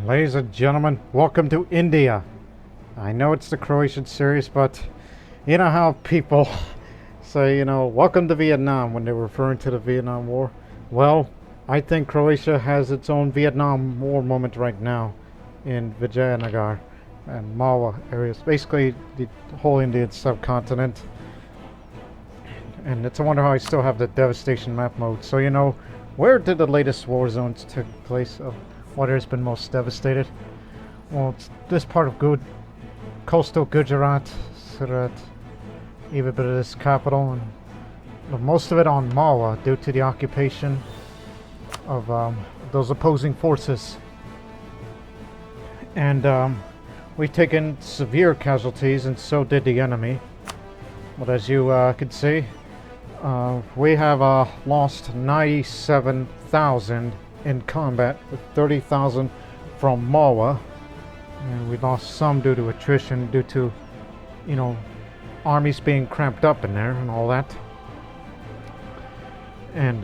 Ladies and gentlemen, welcome to India. I know it's the Croatian series, but you know how people say, welcome to Vietnam when they're referring to the Vietnam War? Well, I think Croatia has its own Vietnam War moment right now in Vijayanagar and Malwa areas, basically the whole Indian subcontinent. And it's a wonder how I still have the devastation map mode. So, where did the latest war zones take place? Of what has been most devastated? Well, it's this part of coastal Gujarat, Surat, even a bit of this capital, and most of it on Malwa due to the occupation of those opposing forces. And we've taken severe casualties, and so did the enemy. But as you can see, we have lost 97,000 in combat, with 30,000 from Malwa, and we lost some due to attrition, due to, armies being cramped up in there and all that. And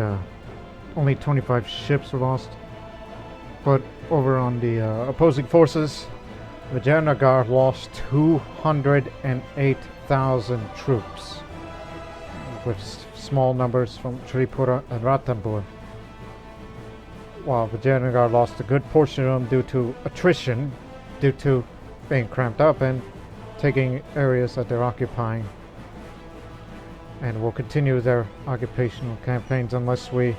only 25 ships were lost. But over on the opposing forces, Vijayanagar lost 208,000 troops, with small numbers from Tripura and Ranthambore. While Vijayanagar lost a good portion of them due to attrition, due to being cramped up and taking areas that they're occupying. And will continue their occupational campaigns unless we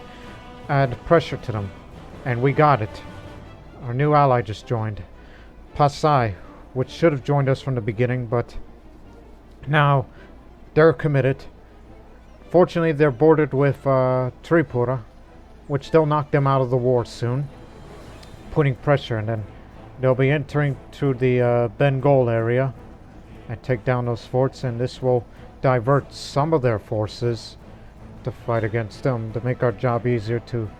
add pressure to them. And we got it. Our new ally just joined, Pasai, which should have joined us from the beginning, but now they're committed. Fortunately, they're bordered with Tripura, which they'll knock them out of the war soon, putting pressure, and then they'll be entering through the Bengal area and take down those forts, and this will divert some of their forces to fight against them, to make our job easier to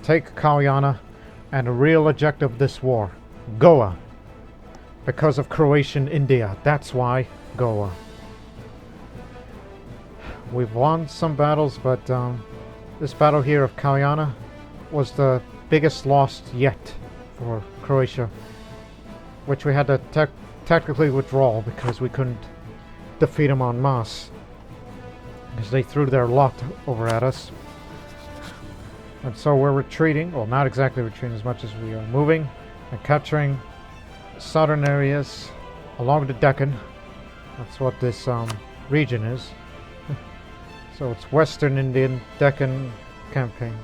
take Kalyana and the real objective of this war, Goa. Because of Croatian India, that's why Goa. We've won some battles, but this battle here of Kalyana was the biggest loss yet for Croatia, which we had to tactically withdraw because we couldn't defeat them en masse, because they threw their lot over at us. And so we're retreating, well, not exactly retreating as much as we are moving and capturing southern areas along the Deccan. That's what this region is. So it's Western Indian Deccan campaign.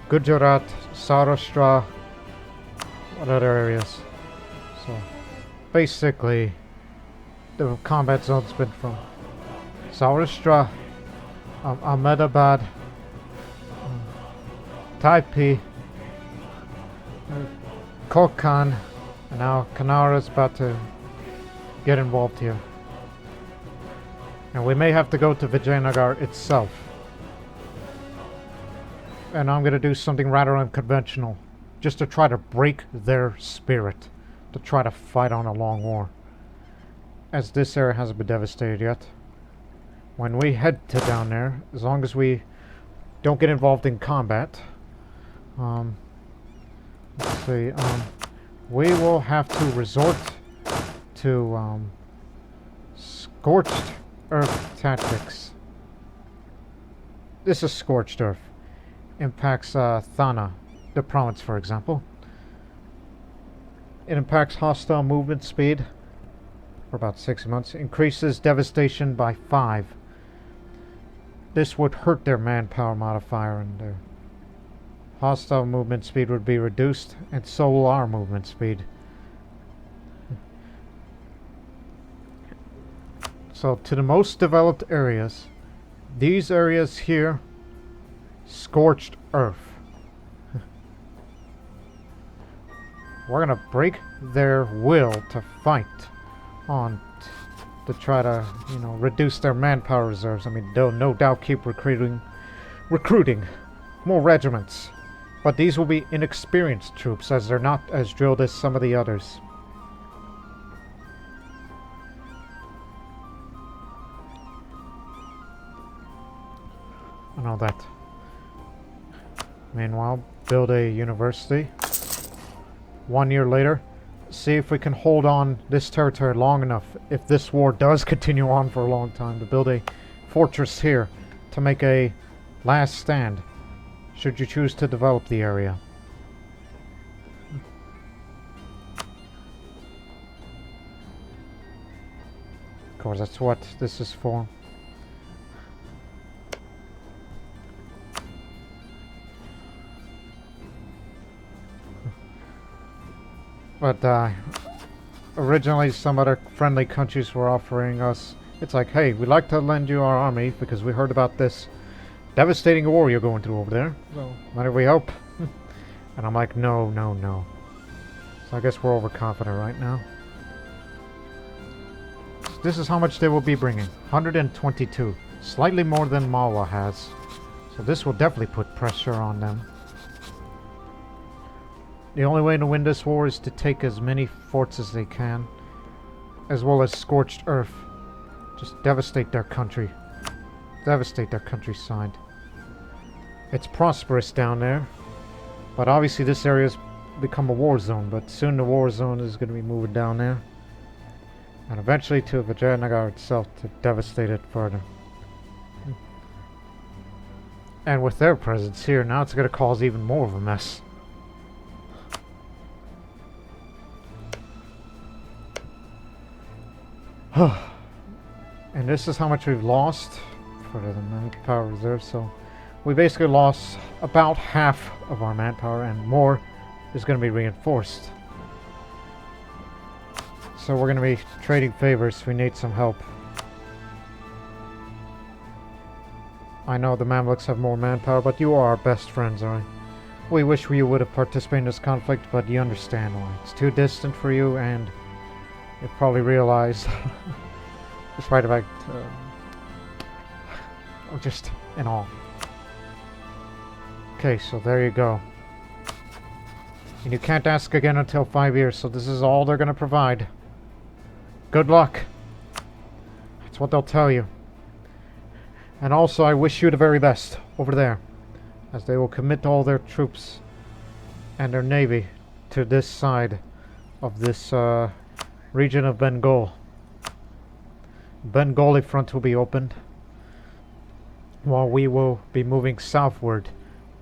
Gujarat, Saurashtra, what other areas? So basically the combat zone's been from Saurashtra, Ahmedabad, Taipei, Konkan, and now Kanara's about to get involved here. And we may have to go to Vijayanagar itself. And I'm going to do something rather unconventional, just to try to break their spirit, to try to fight on a long war, as this area hasn't been devastated yet. When we head to down there, as long as we don't get involved in combat, let's see, we will have to resort to scorched earth tactics. This is scorched earth. Impacts Thana, the province, for example. It impacts hostile movement speed for about 6 months. Increases devastation by 5. This would hurt their manpower modifier, and their hostile movement speed would be reduced, and so will our movement speed. So to the most developed areas, these areas here, scorched earth. We're gonna break their will to fight on, to try to, reduce their manpower reserves. I mean, they'll no doubt keep recruiting more regiments, but these will be inexperienced troops, as they're not as drilled as some of the others. And all that. Meanwhile, build a university. 1 year later. See if we can hold on this territory long enough, if this war does continue on for a long time, to build a fortress here to make a last stand, should you choose to develop the area. Of course, that's what this is for. But originally some other friendly countries were offering us, it's like, hey, we'd like to lend you our army because we heard about this devastating war you're going through over there. So, might we help? And I'm like, no, no, no. So I guess we're overconfident right now. So this is how much they will be bringing. 122. Slightly more than Malwa has. So this will definitely put pressure on them. The only way to win this war is to take as many forts as they can, as well as scorched earth. Just devastate their country. Devastate their countryside. It's prosperous down there, but obviously this area's become a war zone, but soon the war zone is going to be moving down there. And eventually to Vijayanagar itself to devastate it further. And with their presence here, now it's going to cause even more of a mess. And this is how much we've lost for the manpower reserve. So we basically lost about half of our manpower, and more is going to be reinforced. So we're going to be trading favors. We need some help. I know the Mamluks have more manpower, but you are our best friends, alright? We wish you would have participated in this conflict, but you understand why. It's too distant for you, and you probably realize, despite the fact, just in all. Okay, so there you go. And you can't ask again until 5 years, so this is all they're going to provide. Good luck. That's what they'll tell you. And also, I wish you the very best over there, as they will commit all their troops and their navy to this side of this region of Bengal. Bengali front will be opened, while we will be moving southward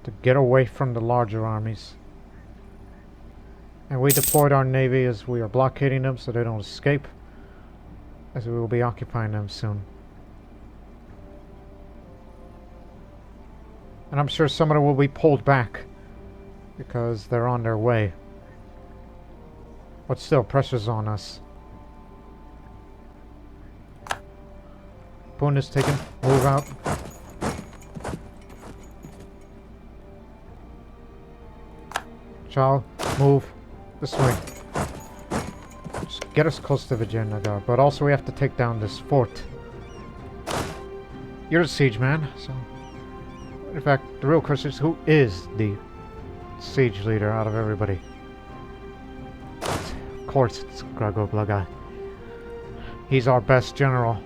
to get away from the larger armies. And we deployed our navy as we are blockading them so they don't escape, as we will be occupying them soon. And I'm sure some of them will be pulled back because they're on their way. But still, pressure's on us. Pune is taken. Move out. Chal, move this way. Just get us close to Vijayanagar, but also we have to take down this fort. You're the siege man, so... In fact, the real question is, who is the siege leader out of everybody? Of course it's Grago Blaga. He's our best general.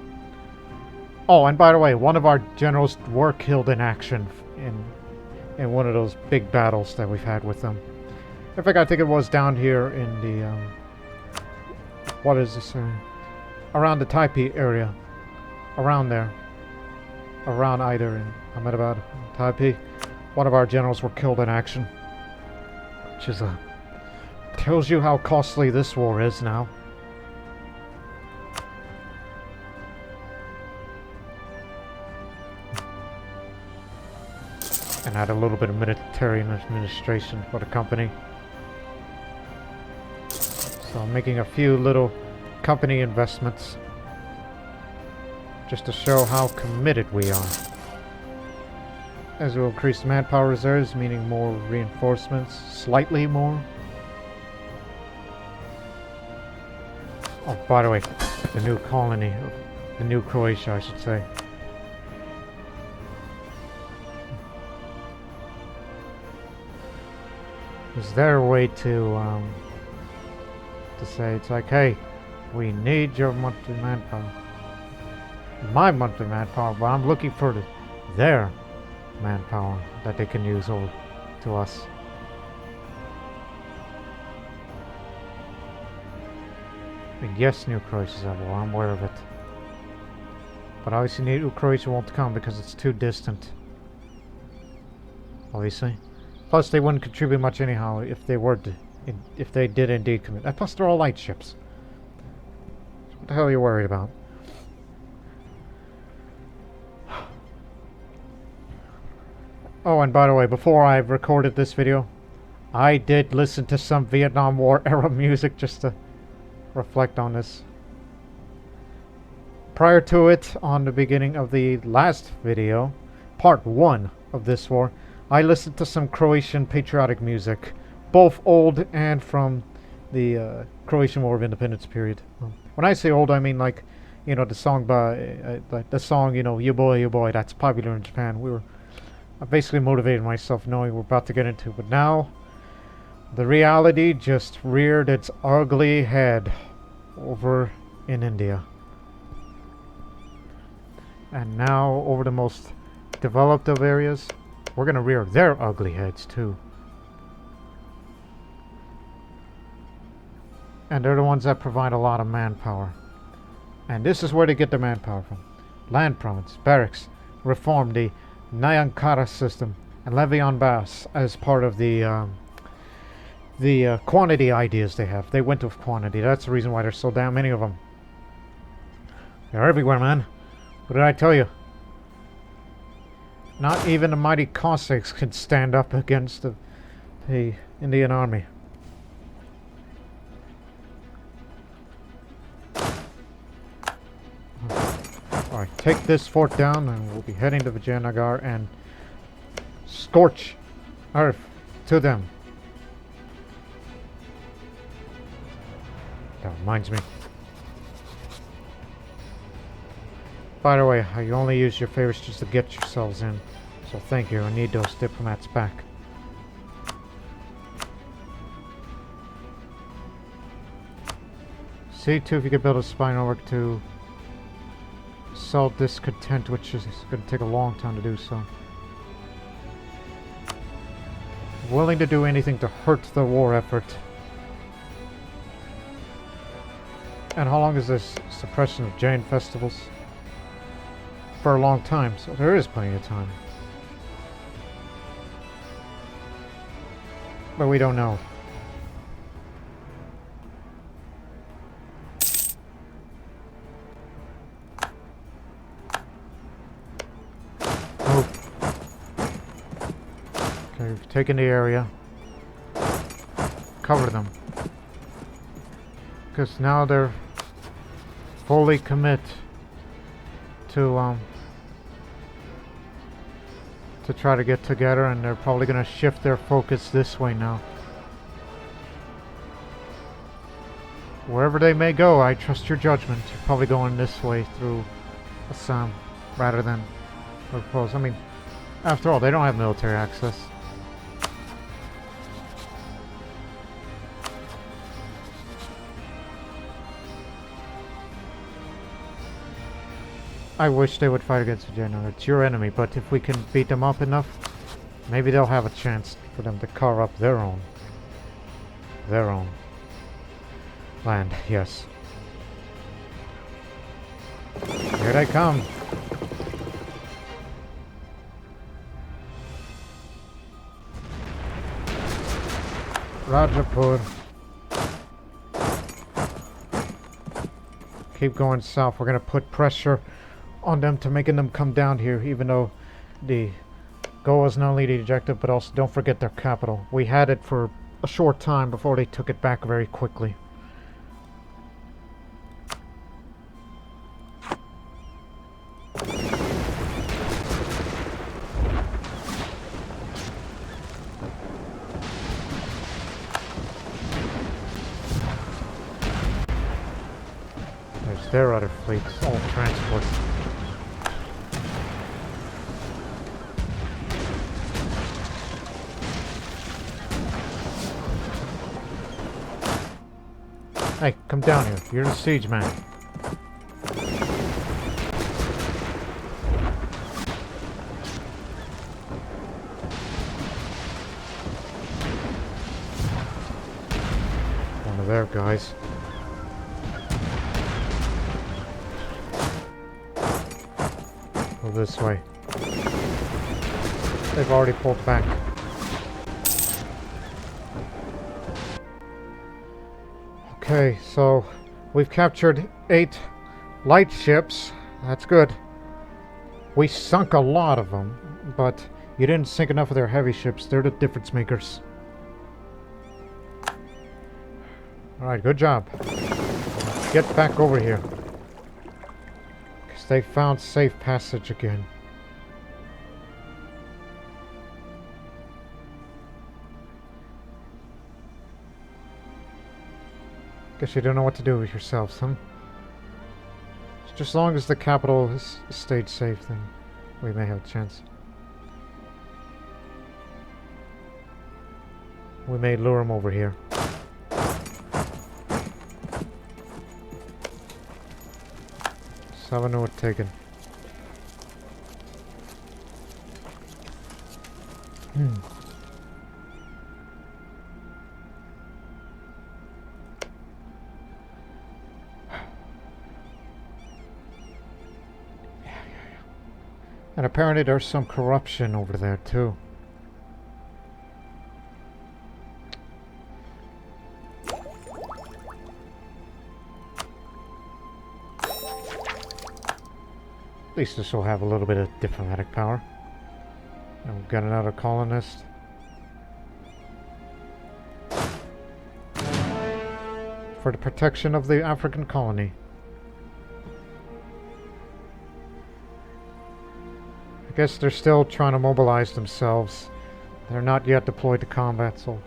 Oh, and by the way, one of our generals were killed in action in one of those big battles that we've had with them. In fact, I think it was down here in the, what is this? Around the Taipei area. Around there. Around either in Ahmedabad, Taipei. One of our generals were killed in action. Which is tells you how costly this war is now. And add a little bit of military administration for the company. So I'm making a few little company investments just to show how committed we are. As we will increase manpower reserves, meaning more reinforcements, slightly more. Oh, by the way, the new colony, the new Croatia, I should say. Is there a way to say, it's like, hey, we need your monthly manpower. My monthly manpower, but I'm looking for their manpower that they can use over to us. I mean, yes, New Croatia's at war, I'm aware of it. But obviously New Croatia won't come because it's too distant. Obviously. Plus, they wouldn't contribute much anyhow if they were if they did indeed commit. And plus, they're all light ships. What the hell are you worried about? Oh, and by the way, before I recorded this video, I did listen to some Vietnam War era music just to reflect on this. Prior to it, on the beginning of the last video, part 1 of this war, I listened to some Croatian patriotic music, both old and from the Croatian War of Independence period. When I say old, I mean like, you know, the song by, you know, you boy, that's popular in Japan. I basically motivated myself knowing we're about to get into, but now the reality just reared its ugly head over in India. And now, over the most developed of areas, we're going to rear their ugly heads too. And they're the ones that provide a lot of manpower. And this is where they get their manpower from. Land province, barracks, reform the Nyankara system, and levy on Bass as part of the quantity ideas they have. They went with quantity. That's the reason why there's so damn many of them. They're everywhere, man. What did I tell you? Not even the mighty Cossacks can stand up against the Indian army. Alright, take this fort down and we'll be heading to Vijayanagar and scorch earth to them. That reminds me. By the way, I only use your favors just to get yourselves in. So thank you, I need those diplomats back. See too if you can build a spy network to sell discontent, which is going to take a long time to do so. Willing to do anything to hurt the war effort. And how long is this suppression of Jain festivals? For a long time, so there is plenty of time. But we don't know. Oh. Okay, we've taken the area. Cover them. Because now they're fully commit to try to get together, and they're probably going to shift their focus this way now. Wherever they may go, I trust your judgment. You're probably going this way through Assam rather than propose. I mean, after all, they don't have military access. I wish they would fight against Vijayanagar. It's your enemy, but if we can beat them up enough, maybe they'll have a chance for them to carve up their own land. Yes. Here they come. Rajapur. Keep going south. We're going to put pressure on them to making them come down here, even though the goal is not only the objective, but also don't forget their capital. We had it for a short time before they took it back very quickly. There's their other fleets, all transport. Hey, come down here. You're the siege man. One of their guys. this way. They've already pulled back. Okay, so we've captured 8 light ships. That's good. We sunk a lot of them, but you didn't sink enough of their heavy ships. They're the difference makers. Alright, good job. Get back over here. Because they found safe passage again. Guess you don't know what to do with yourselves, huh? Just as long as the capital has stayed safe, then we may have a chance. We may lure him over here. Savano taken. And apparently there's some corruption over there too. At least this will have a little bit of diplomatic power. And we've got another colonist. For the protection of the African colony. I guess they're still trying to mobilize themselves. They're not yet deployed to combat, so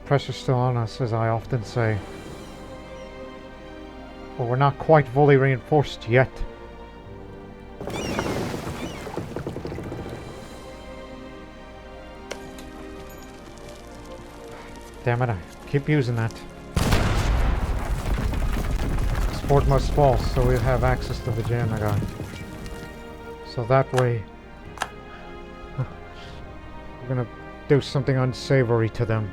pressure's still on us, as I often say. But we're not quite fully reinforced yet. Damn it, I keep using that. This fort must fall, so we'll have access to Vijayanagar. So that way, we're gonna do something unsavory to them.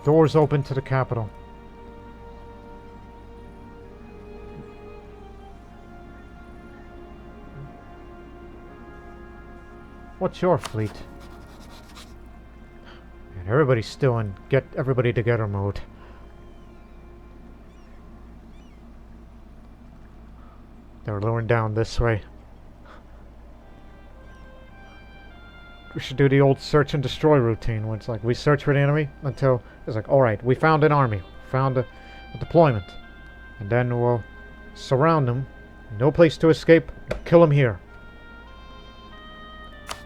Doors open to the capital. What's your fleet? And everybody's still in get everybody together mode. They're luring down this way. We should do the old search and destroy routine where it's like we search for the enemy until it's like, alright, we found an army, found a deployment, and then we'll surround them, no place to escape, kill them here.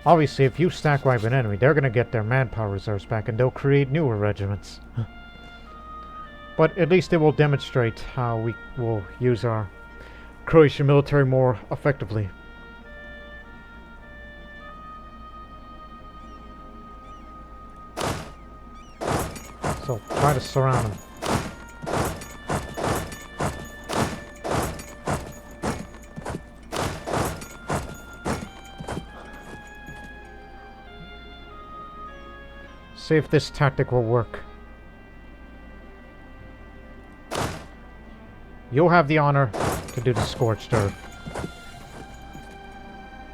Obviously, if you stack wipe an enemy, they're going to get their manpower reserves back and they'll create newer regiments. But at least it will demonstrate how we will use our Croatian military more effectively. So try to surround them. See if this tactic will work. You'll have the honor to do the scorched earth.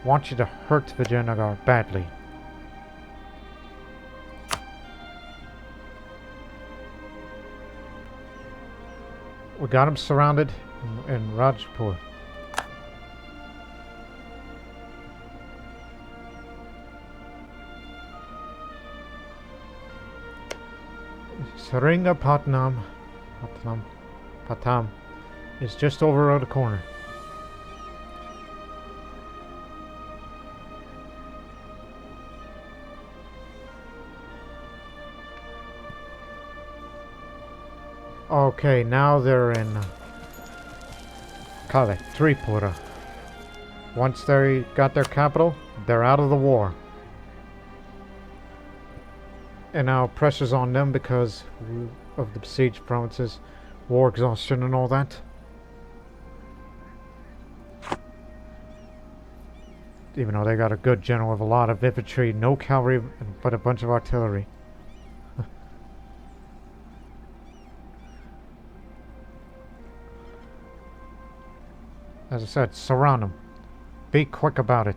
Want you to hurt Vijayanagar badly. We got him surrounded in Rajpur. Seringapatam is just over around the corner. Okay, now they're in Tripura. Once they got their capital, they're out of the war. And now pressure's on them because of the besieged provinces, war exhaustion and all that. Even though they got a good general with a lot of infantry, no cavalry, but a bunch of artillery. As I said, surround them. Be quick about it.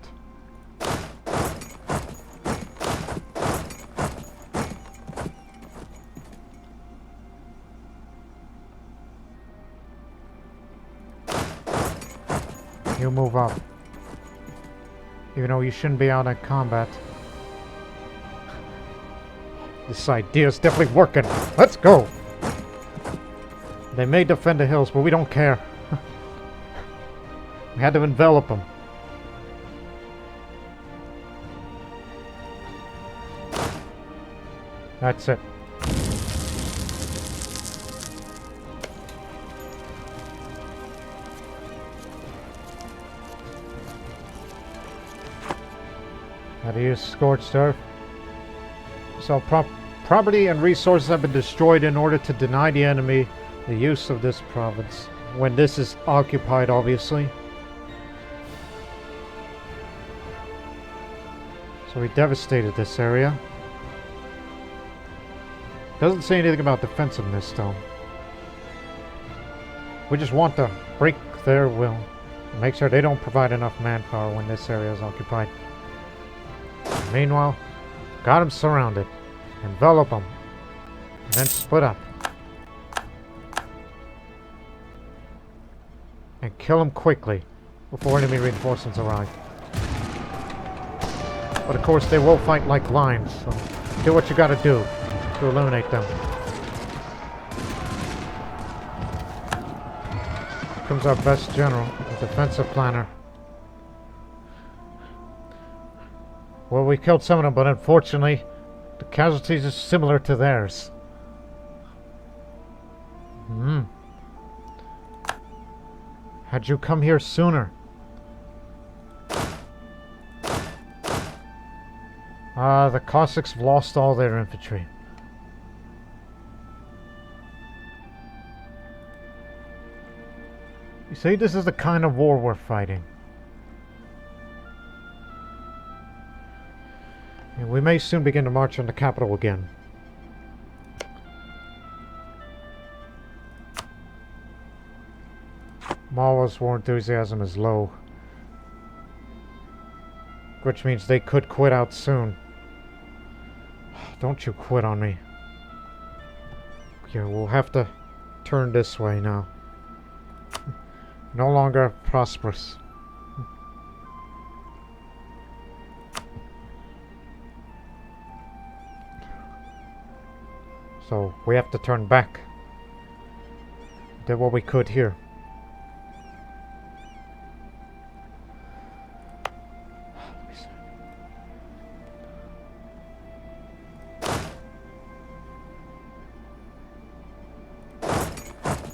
You move up. Even though you shouldn't be out in combat. This idea is definitely working. Let's go! They may defend the hills, but we don't care. We had to envelop them. That's it. How to use scorched earth. So property and resources have been destroyed in order to deny the enemy the use of this province. When this is occupied, obviously. So we devastated this area. Doesn't say anything about defensiveness, though. We just want to break their will. And make sure they don't provide enough manpower when this area is occupied. Meanwhile, got them surrounded. Envelop them. And then split up. And kill them quickly before enemy reinforcements arrive. But of course they will fight like lions, so do what you gotta do to eliminate them. Here comes our best general, the defensive planner. Well, we killed some of them, but unfortunately the casualties are similar to theirs. Had you come here sooner? The Cossacks have lost all their infantry. You see, this is the kind of war we're fighting. And we may soon begin to march on the capital again. Malwa's war enthusiasm is low. Which means they could quit out soon. Don't you quit on me. Yeah, we'll have to turn this way now. No longer prosperous. So we have to turn back. Did what we could here.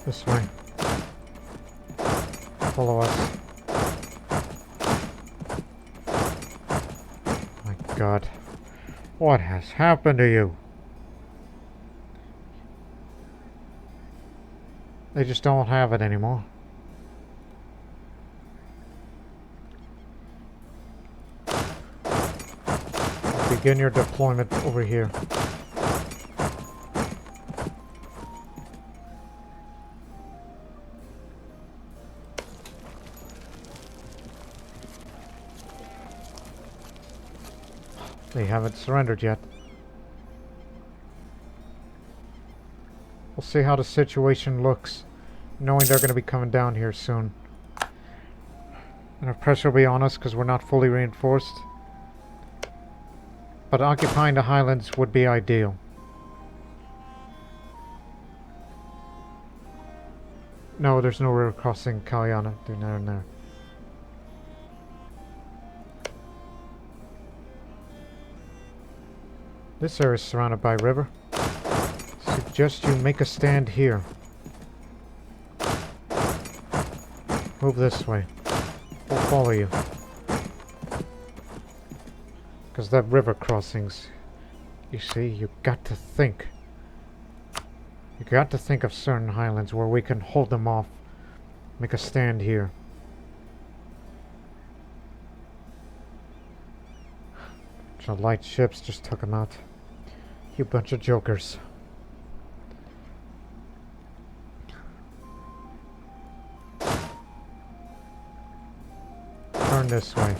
This way. Follow us. My God. What has happened to you? They just don't have it anymore. Begin your deployment over here. They haven't surrendered yet. We'll see how the situation looks, knowing they're going to be coming down here soon. And our pressure will be on us because we're not fully reinforced. But occupying the highlands would be ideal. No, there's no river crossing Kalyana. They're there and there. This area is surrounded by river. Suggest you make a stand here. Move this way. We'll follow you. Because that river crossings, you see, you got to think. You got to think of certain highlands where we can hold them off. Make a stand here. Bunch of light ships just took them out. You bunch of jokers. this way.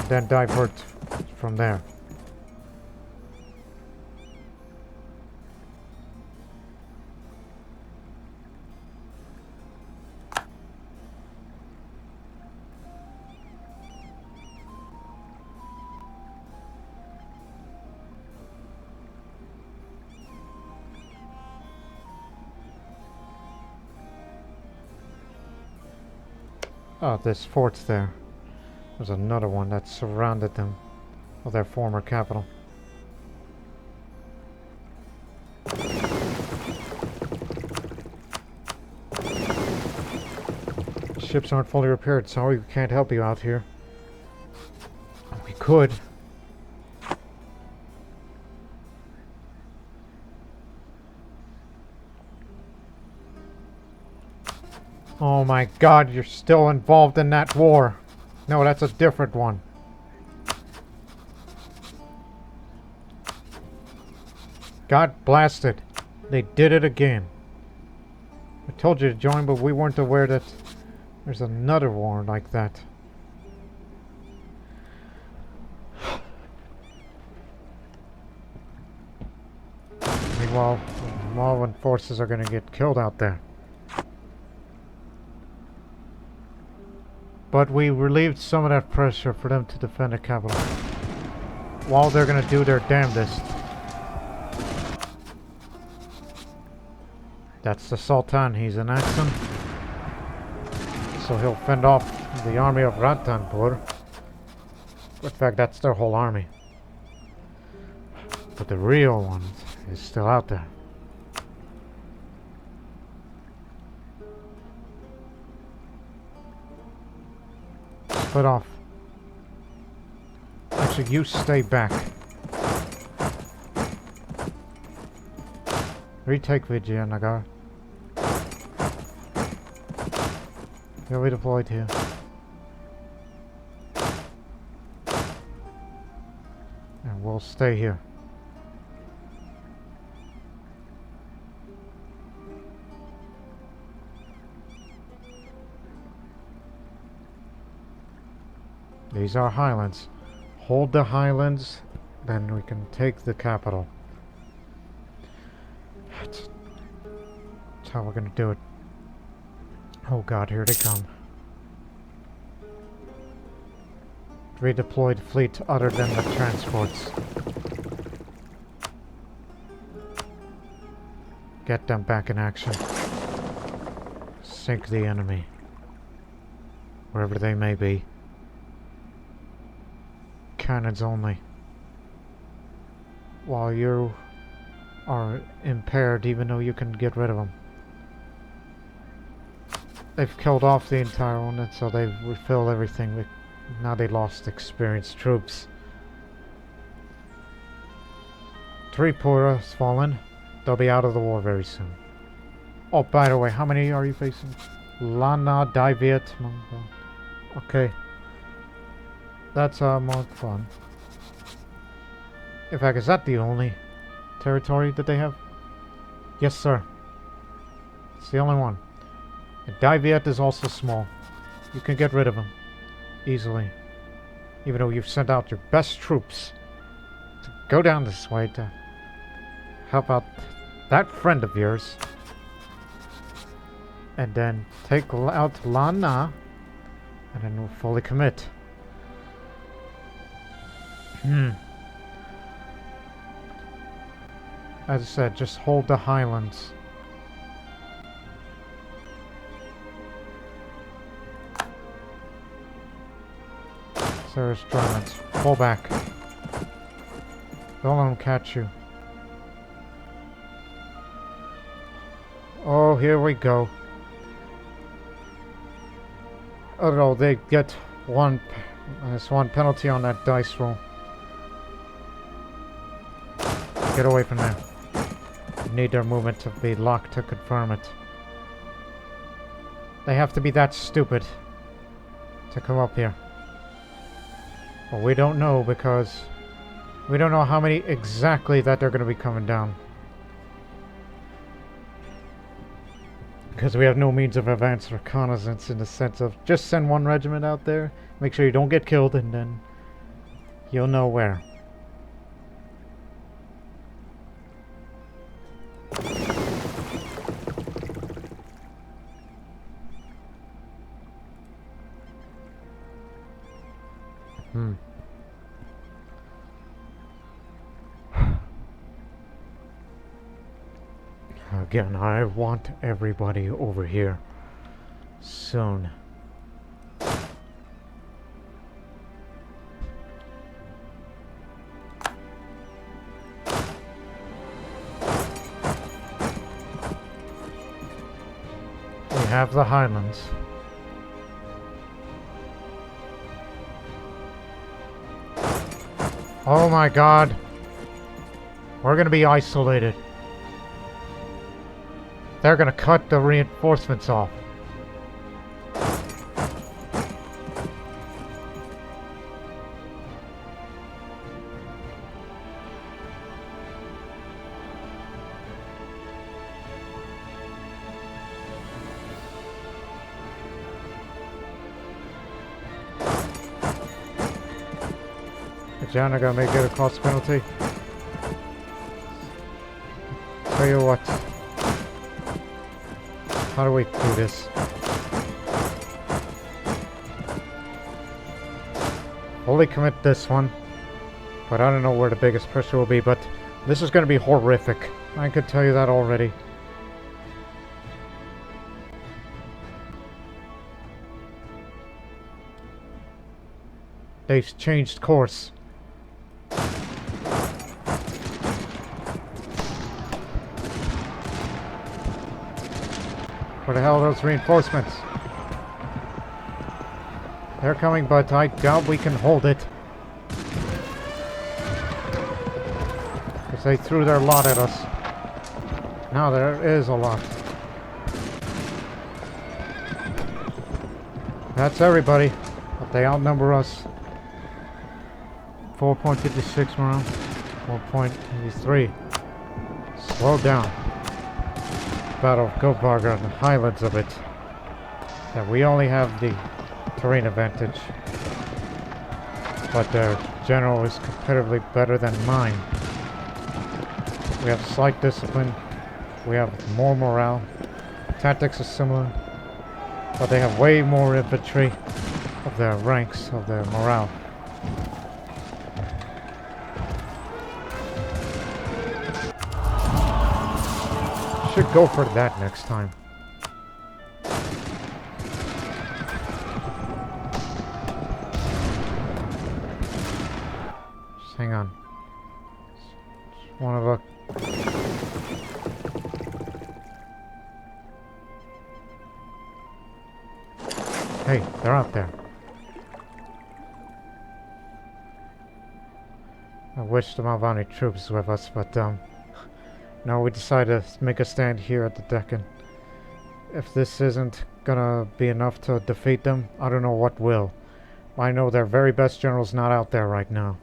Then divert from there. Oh, this fort's there. There's another one that surrounded them, of their former capital. Ships aren't fully repaired. Sorry, we can't help you out here. We could. Oh my god, you're still involved in that war. No, that's a different one. God blast it. They did it again. I told you to join, but we weren't aware that there's another war like that. Meanwhile, Malvan forces are going to get killed out there. But we relieved some of that pressure for them to defend the capital. While they're gonna do their damnedest. That's the Sultan, he's in action. So he'll fend off the army of Rantanpur. In fact, that's their whole army. But the real one is still out there. Split off. Actually, you stay back. Retake Vijayanagar. You'll be deployed here. And we'll stay here. These are highlands. Hold the highlands, then we can take the capital. That's how we're gonna do it. Oh god, here they come. Redeployed fleet other than the transports. Get them back in action. Sink the enemy. Wherever they may be. Cannons only. While you are impaired, even though you can get rid of them. They've killed off the entire one, and so they've refilled everything. Now they lost experienced troops. Tripura has fallen. They'll be out of the war very soon. Oh, by the way, how many are you facing? Lana, Diviet, Mongol. Okay. That's more fun. In fact, is that the only territory that they have? Yes, sir. It's the only one. And Diviet is also small. You can get rid of him easily. Even though you've sent out your best troops to go down this way to help out that friend of yours. And then take out Lana. And then we'll fully commit. As I said, just hold the highlands. Sarah's Germans. Pull back. Don't let them catch you. Oh, here we go. Oh no, they get one penalty on that dice roll. Get away from there. You need their movement to be locked to confirm it. They have to be that stupid to come up here. Well, we don't know because we don't know how many exactly that they're going to be coming down. Because we have no means of advanced reconnaissance in the sense of just send one regiment out there, make sure you don't get killed, and then you'll know where. Again, I want everybody over here soon. We have the Highlands. Oh my God. We're gonna be isolated. They're gonna cut the reinforcements off. Vijayanagar may get a cost penalty. Tell you what. How do we do this? Fully commit this one. But I don't know where the biggest pressure will be, but this is going to be horrific. I could tell you that already. They've changed course. Where the hell are those reinforcements? They're coming, but I doubt we can hold it. Because they threw their lot at us. Now there is a lot. That's everybody. But they outnumber us. 4.56 morale. 4.83. Slow down. Battle of Gulbarga and the highlands of it. Yeah, we only have the terrain advantage. But their general is competitively better than mine. We have slight discipline. We have more morale. Tactics are similar. But they have way more infantry of their ranks, of their morale. Should go for that next time. Just hang on. Just wanna look. Hey, they're out there. I wish the Malvani troops with us, but no, we decided to make a stand here at the Deccan. If this isn't gonna be enough to defeat them, I don't know what will. I know their very best general's not out there right now.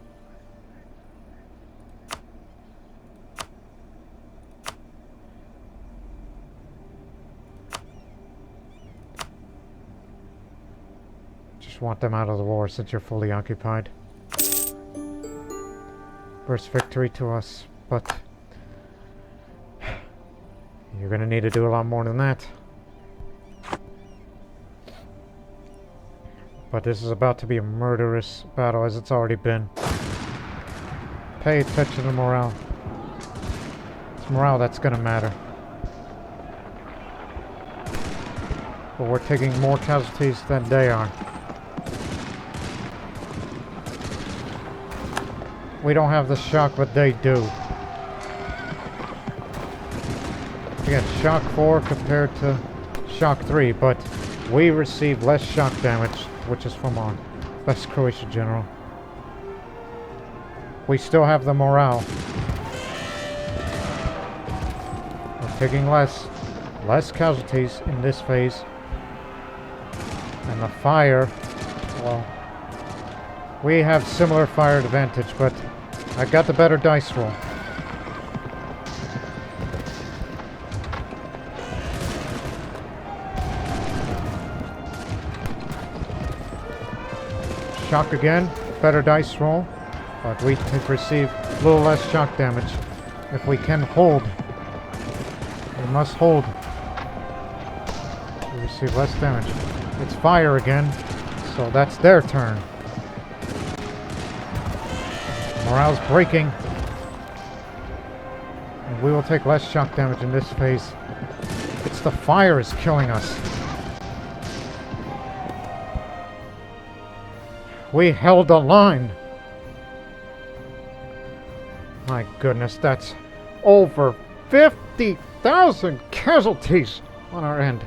Just want them out of the war since you're fully occupied. First victory to us, but you're gonna need to do a lot more than that. But this is about to be a murderous battle, as it's already been. Pay attention to morale. It's morale that's gonna matter. But we're taking more casualties than they are. We don't have the shock, but they do. Again, shock 4 compared to shock 3, but we receive less shock damage, which is from our best Croatian general. We still have the morale. We're taking less casualties in this phase. And the fire, well, we have similar fire advantage, but I got the better dice roll. Shock again. Better dice roll. But we receive a little less shock damage. If we can hold. We must hold. We receive less damage. It's fire again. So that's their turn. Morale's breaking. And we will take less shock damage in this phase. It's the fire is killing us. We held the line. My goodness, that's over 50,000 casualties on our end.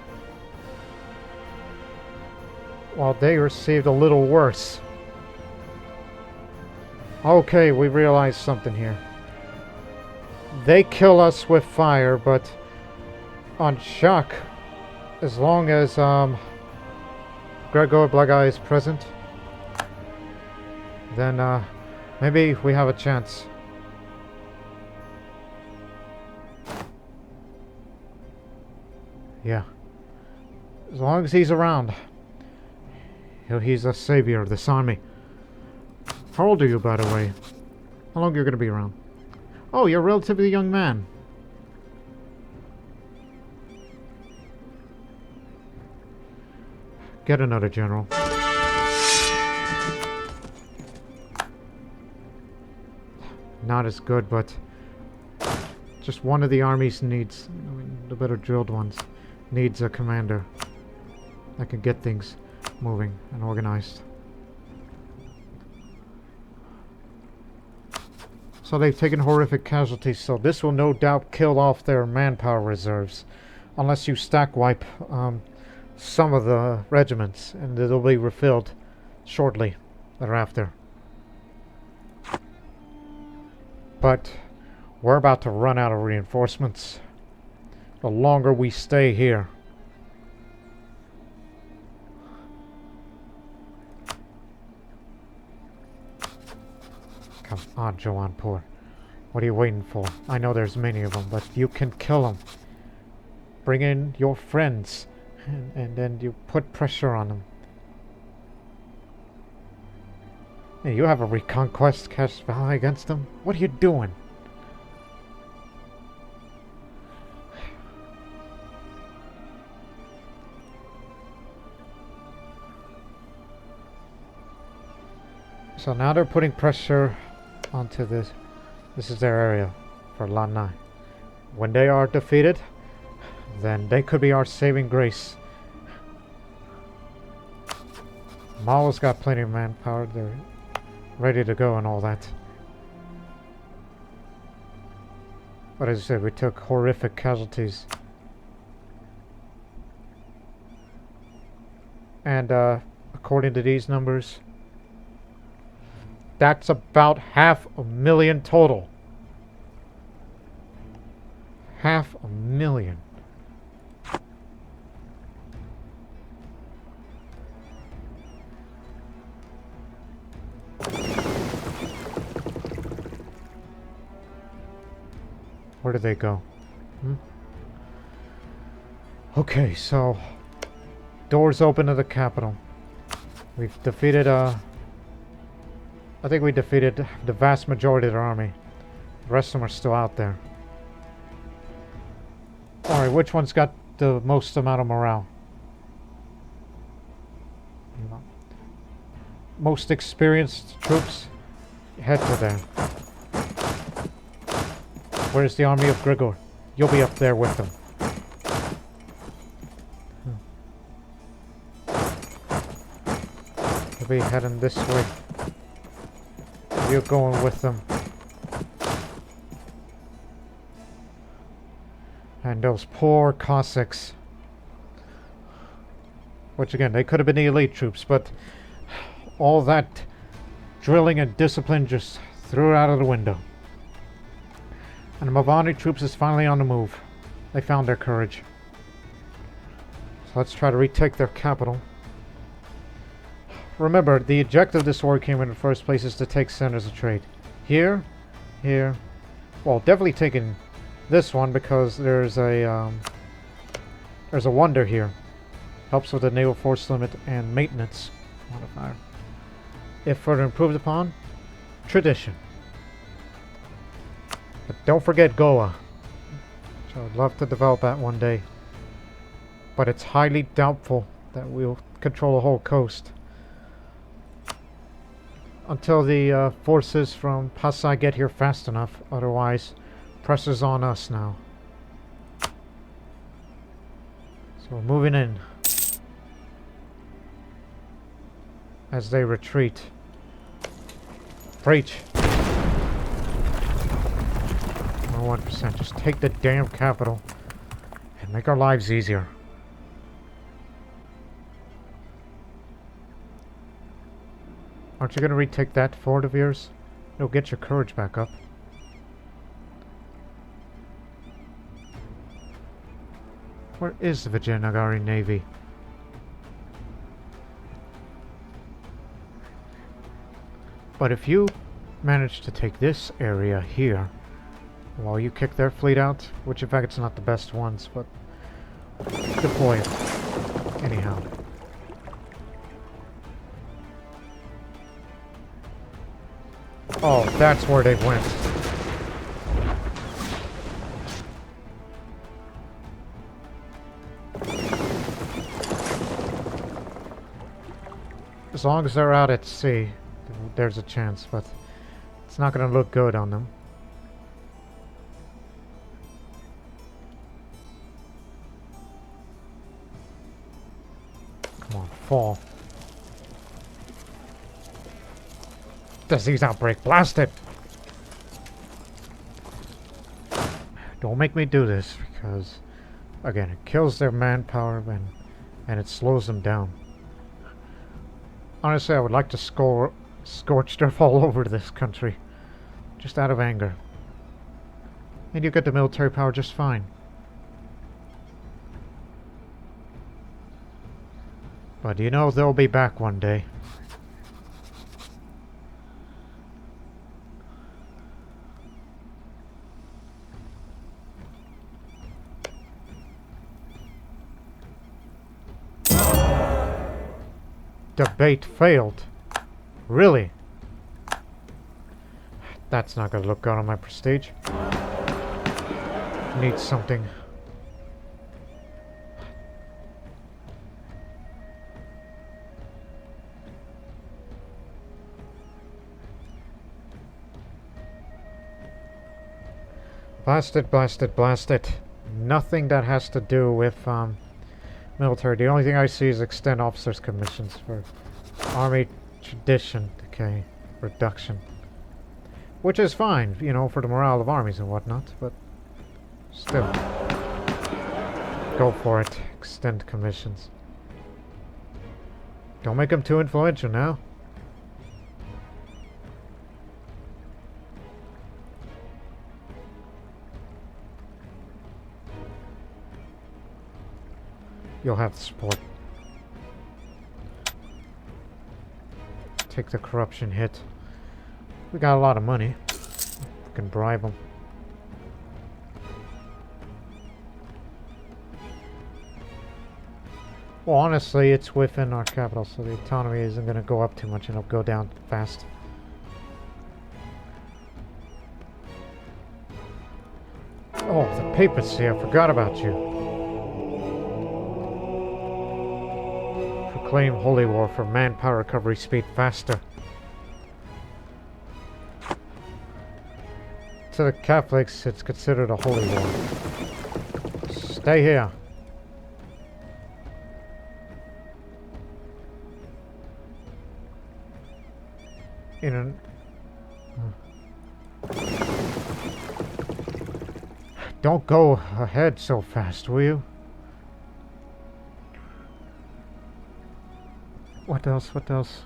While they received a little worse. Okay, we realized something here. They kill us with fire, but on shock, as long as Gregor Blagai is present, then maybe we have a chance. Yeah. As long as he's around. He's the savior of this army. How old are you, by the way? How long are you going to be around? Oh, you're a relatively young man. Get another general. Not as good, but just one of the armies needs, I mean, the better drilled ones, needs a commander that can get things moving and organized. So they've taken horrific casualties, so this will no doubt kill off their manpower reserves. Unless you stack wipe some of the regiments, and it'll be refilled shortly thereafter. But we're about to run out of reinforcements. The longer we stay here. Come on, Jawanpur. What are you waiting for? I know there's many of them, but you can kill them. Bring in your friends, and then you put pressure on them. Hey, you have a reconquest cash value against them? What are you doing? So now they're putting pressure onto this. This is their area for Lanai. When they are defeated, then they could be our saving grace. Mao's got plenty of manpower. They're ready to go and all that. But as I said, we took horrific casualties. And according to these numbers, that's about 500,000 total. 500,000. Where did they go? Okay, so doors open to the capital. We've defeated I think we defeated the vast majority of their army. The rest of them are still out there. Alright, which one's got the most amount of morale? Most experienced troops? Head to there. Where's the army of Grigor? You'll be up there with them. You'll be heading this way. You're going with them. And those poor Cossacks. Which again, they could have been the elite troops, but all that drilling and discipline just threw it out of the window. And the Mavani troops is finally on the move. They found their courage. So let's try to retake their capital. Remember, the objective of this war came in the first place is to take centers of trade. Here, here. Well, definitely taking this one because there's a wonder here. Helps with the naval force limit and maintenance modifier. if further improved upon, tradition. But don't forget Goa. So I'd love to develop that one day. But it's highly doubtful that we'll control the whole coast. Until the forces from Pasai get here fast enough. Otherwise, pressure's on us now. So we're moving in. As they retreat. Preach. 1%. Just take the damn capital and make our lives easier. Aren't you going to retake that fort of yours? It'll get your courage back up. Where is the Vijayanagari Navy? But if you manage to take this area here, while you kick their fleet out, which in fact it's not the best ones, but deploy it. Anyhow. Oh, that's where they went. As long as they're out at sea, there's a chance, but it's not going to look good on them. Come on, fall. Disease outbreak, blast it! Don't make me do this, because, again, it kills their manpower and it slows them down. Honestly, I would like to scorch earth all over this country, just out of anger. And you get the military power just fine. But you know they'll be back one day. Debate failed. Really? That's not gonna look good on my prestige. Need something. Blast it, blast it, blast it. Nothing that has to do with military. The only thing I see is extend officers' commissions for army tradition decay reduction. Which is fine, you know, for the morale of armies and whatnot, but still. Go for it. Extend commissions. Don't make them too influential now. You'll have the support. Take the corruption hit. We got a lot of money. We can bribe them. Well, honestly, it's within our capital, so the economy isn't going to go up too much and it'll go down fast. Oh, the papacy, I forgot about you. Proclaim holy war for manpower recovery speed faster. To the Catholics, it's considered a holy war. Stay here. In an... Don't go ahead so fast, will you? What else? What else?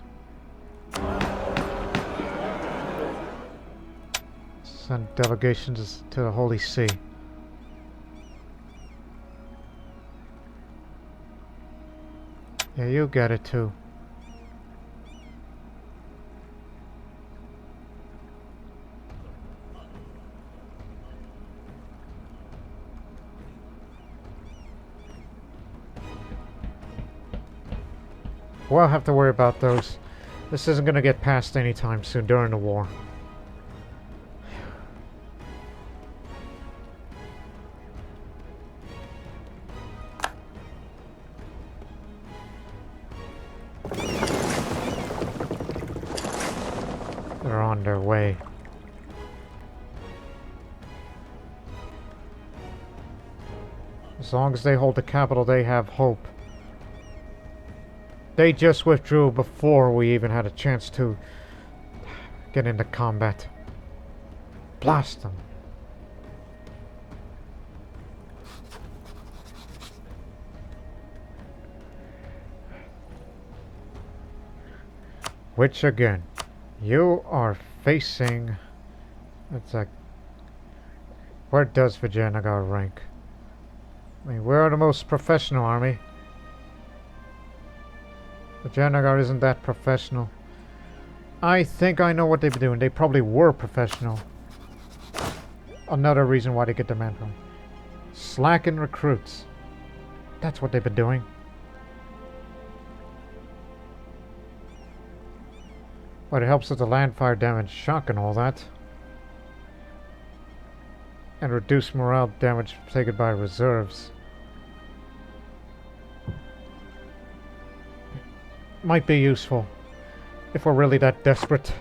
Send delegations to the Holy See. Yeah, you get it too. We'll have to worry about those This isn't gonna get passed anytime soon during the war. They're on their way. As long as they hold the capital, they have hope. They just withdrew before we even had a chance to get into combat. Blast them. Which again, you are facing... It's like... Where does Vijayanagar rank? I mean, we're the most professional army. Vijayanagar isn't that professional. I think I know what they've been doing. They probably were professional. Another reason why they get their manpower. Slacken recruits. That's what they've been doing. But it helps with the land fire damage, shock and all that. And reduce morale damage taken by reserves. Might be useful if we're really that desperate.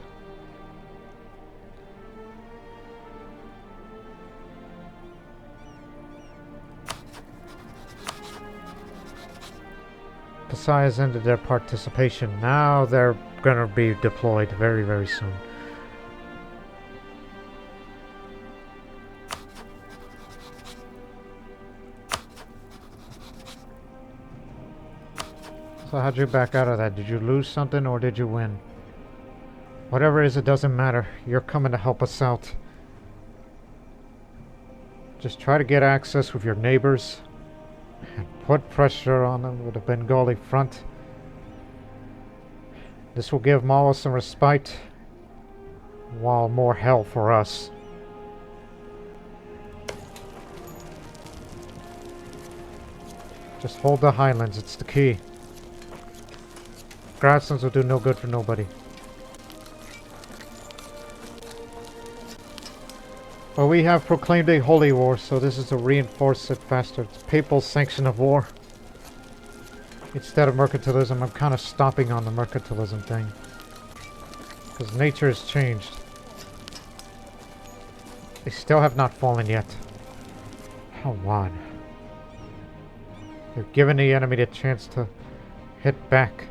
Pasai's ended their participation. Now they're gonna be deployed very, very soon. So how'd you back out of that? Did you lose something or did you win? Whatever it is, it doesn't matter. You're coming to help us out. Just try to get access with your neighbors and put pressure on them with a Bengali front. This will give Malwa some respite, while more hell for us. Just hold the highlands, it's the key. Grasslands will do no good for nobody. Well, we have proclaimed a holy war, so this is to reinforce it faster. It's papal sanction of war. Instead of mercantilism, I'm kind of stopping on the mercantilism thing. Because nature has changed. They still have not fallen yet. Come on. They've given the enemy the chance to hit back.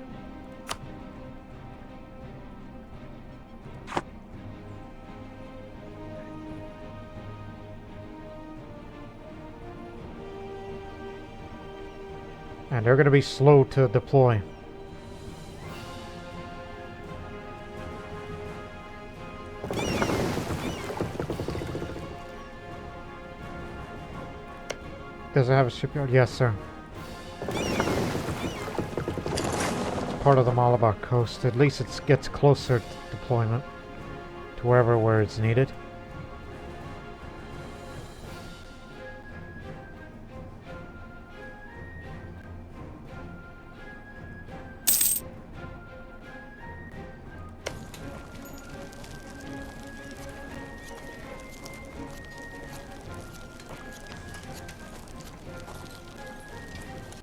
And they're going to be slow to deploy. Does it have a shipyard? Yes, sir. It's part of the Malabar coast. At least it gets closer to deployment. To where it's needed.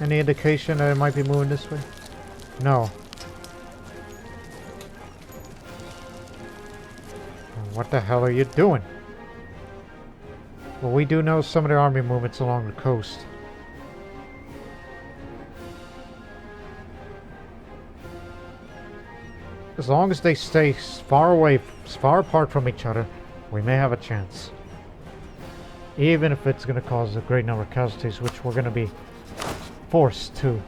Any indication that it might be moving this way? No. What the hell are you doing? Well, we do know some of their army movements along the coast. As long as they stay far away, far apart from each other, we may have a chance. Even if it's going to cause a great number of casualties, which we're going to be forced to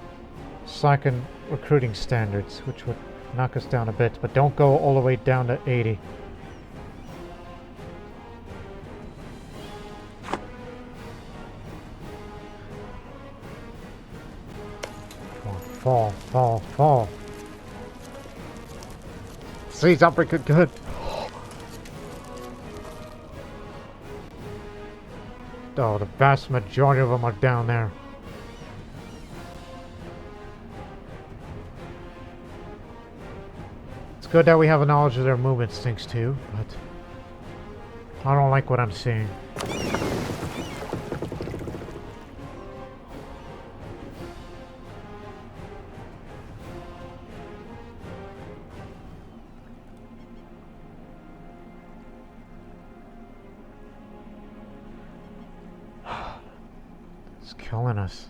slacken recruiting standards, which would knock us down a bit, but don't go all the way down to 80. Come on, fall, fall, fall. See, something good. Oh, the vast majority of them are down there. good that we have a knowledge of their movement instincts too, but I don't like what I'm seeing. It's killing us.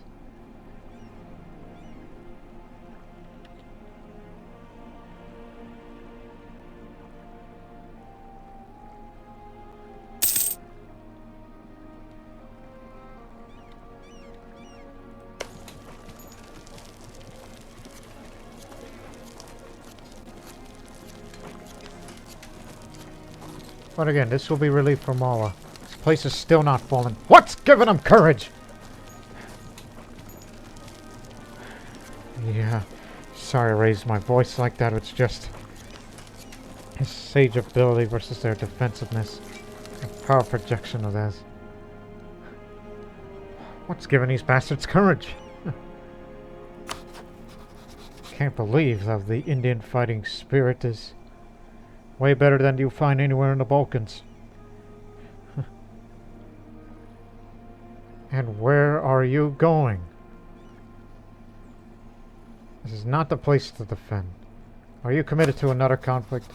But again, this will be relief from Mala. This place is still not falling. What's giving them courage? Yeah, sorry I raised my voice like that. It's just his sage ability versus their defensiveness. And power projection of theirs. What's giving these bastards courage? Can't believe that the Indian fighting spirit is way better than you find anywhere in the Balkans. And where are you going? This is not the place to defend. Are you committed to another conflict?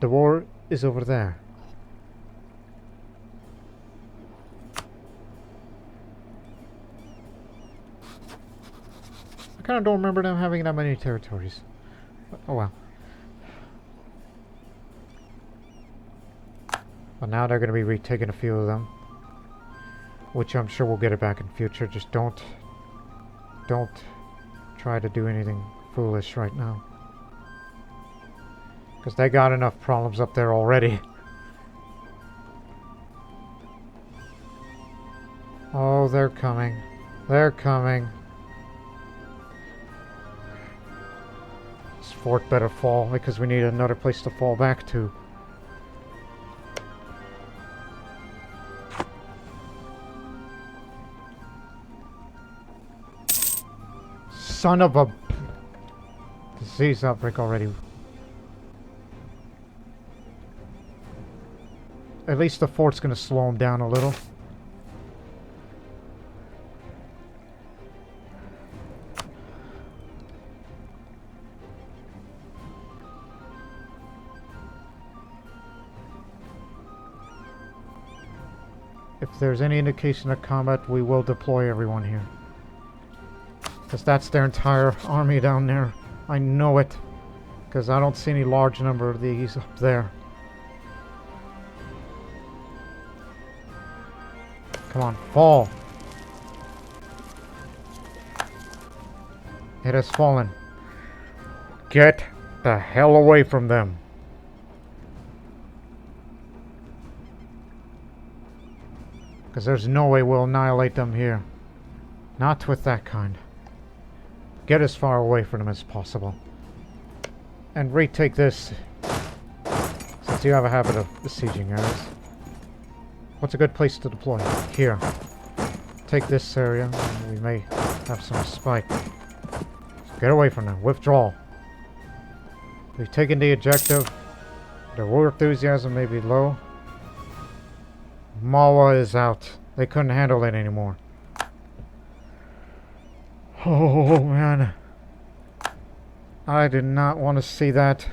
The war is over there. I kind of don't remember them having that many territories. Oh well. But now they're going to be retaking a few of them. Which I'm sure we'll get it back in future. Just don't try to do anything foolish right now. Because they got enough problems up there already. Oh, they're coming. They're coming. This fort better fall because we need another place to fall back to. Son of a disease outbreak already. At least the fort's gonna slow him down a little. If there's any indication of combat, we will deploy everyone here. Because that's their entire army down there. I know it. Because I don't see any large number of these up there. Come on, fall. It has fallen. Get the hell away from them. Because there's no way we'll annihilate them here. Not with that kind. Get as far away from them as possible. And retake this. Since you have a habit of besieging areas. What's a good place to deploy? Here. Take this area. And we may have some spike. Get away from them. Withdraw. We've taken the objective. The war enthusiasm may be low. Mawa is out. They couldn't handle it anymore. Oh man. I did not want to see that.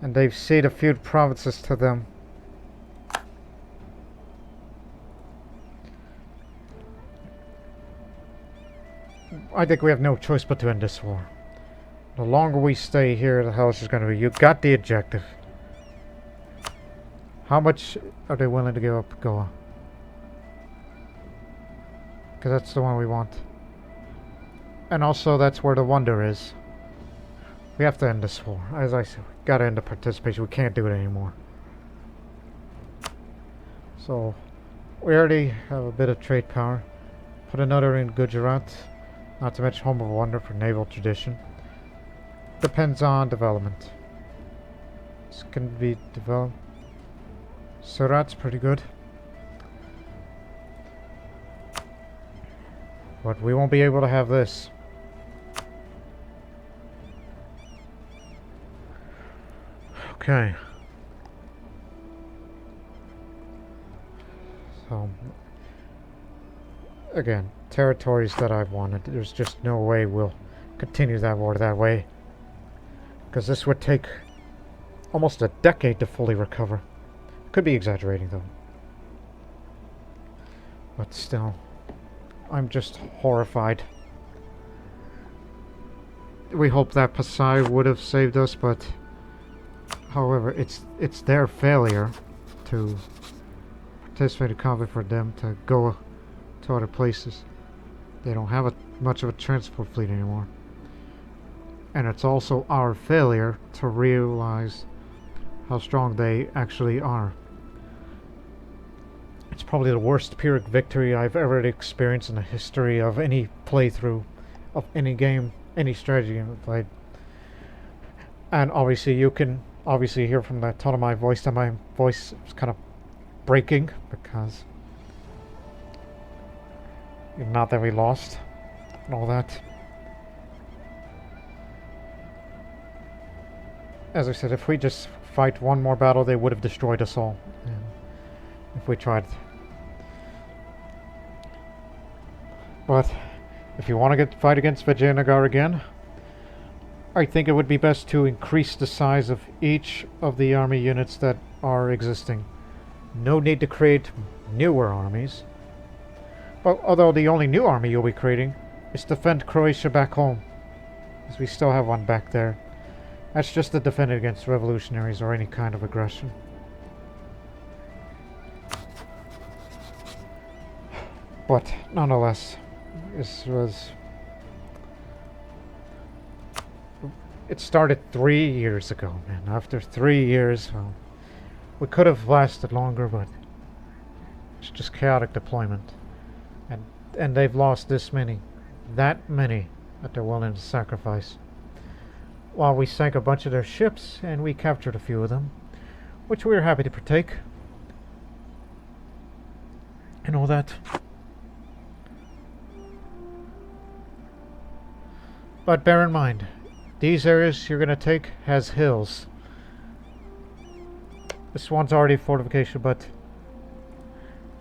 And they've ceded a few provinces to them. I think we have no choice but to end this war. The longer we stay here, the hell is just going to be. You got the objective. How much are they willing to give up Goa? Because that's the one we want. And also, that's where the wonder is. We have to end this war. As I said, we gotta end the participation. We can't do it anymore. So, we already have a bit of trade power. Put another in Gujarat. Not to mention Home of Wonder for naval tradition. Depends on development. This can be developed. Surat's pretty good. But we won't be able to have this. Okay. So, again, territories that I've wanted. There's just no way we'll continue that war that way. Because this would take almost a decade to fully recover. Could be exaggerating, though. But still, I'm just horrified. We hope that Pasai would have saved us, but however, it's their failure to participate in combat for them to go to other places. They don't have much of a transport fleet anymore. And it's also our failure to realize how strong they actually are. It's probably the worst Pyrrhic victory I've ever experienced in the history of any playthrough of any game, any strategy game I've played. And obviously you can hear from the tone of my voice that my voice is kind of breaking, because not that we lost and all that. As I said, if we just fight one more battle, they would have destroyed us all. And if we tried. But if you want to fight against Vijayanagar again, I think it would be best to increase the size of each of the army units that are existing. No need to create newer armies. But although the only new army you'll be creating is to defend Croatia back home, because we still have one back there. That's just to defend it against revolutionaries or any kind of aggression. But nonetheless, this was... It started 3 years ago, man. After 3 years, well, we could have lasted longer, but it's just chaotic deployment. And they've lost this many. That many that they're willing to sacrifice. While we sank a bunch of their ships, and we captured a few of them, which we were happy to partake. And all that. But bear in mind, these areas you're going to take has hills. This one's already a fortification, but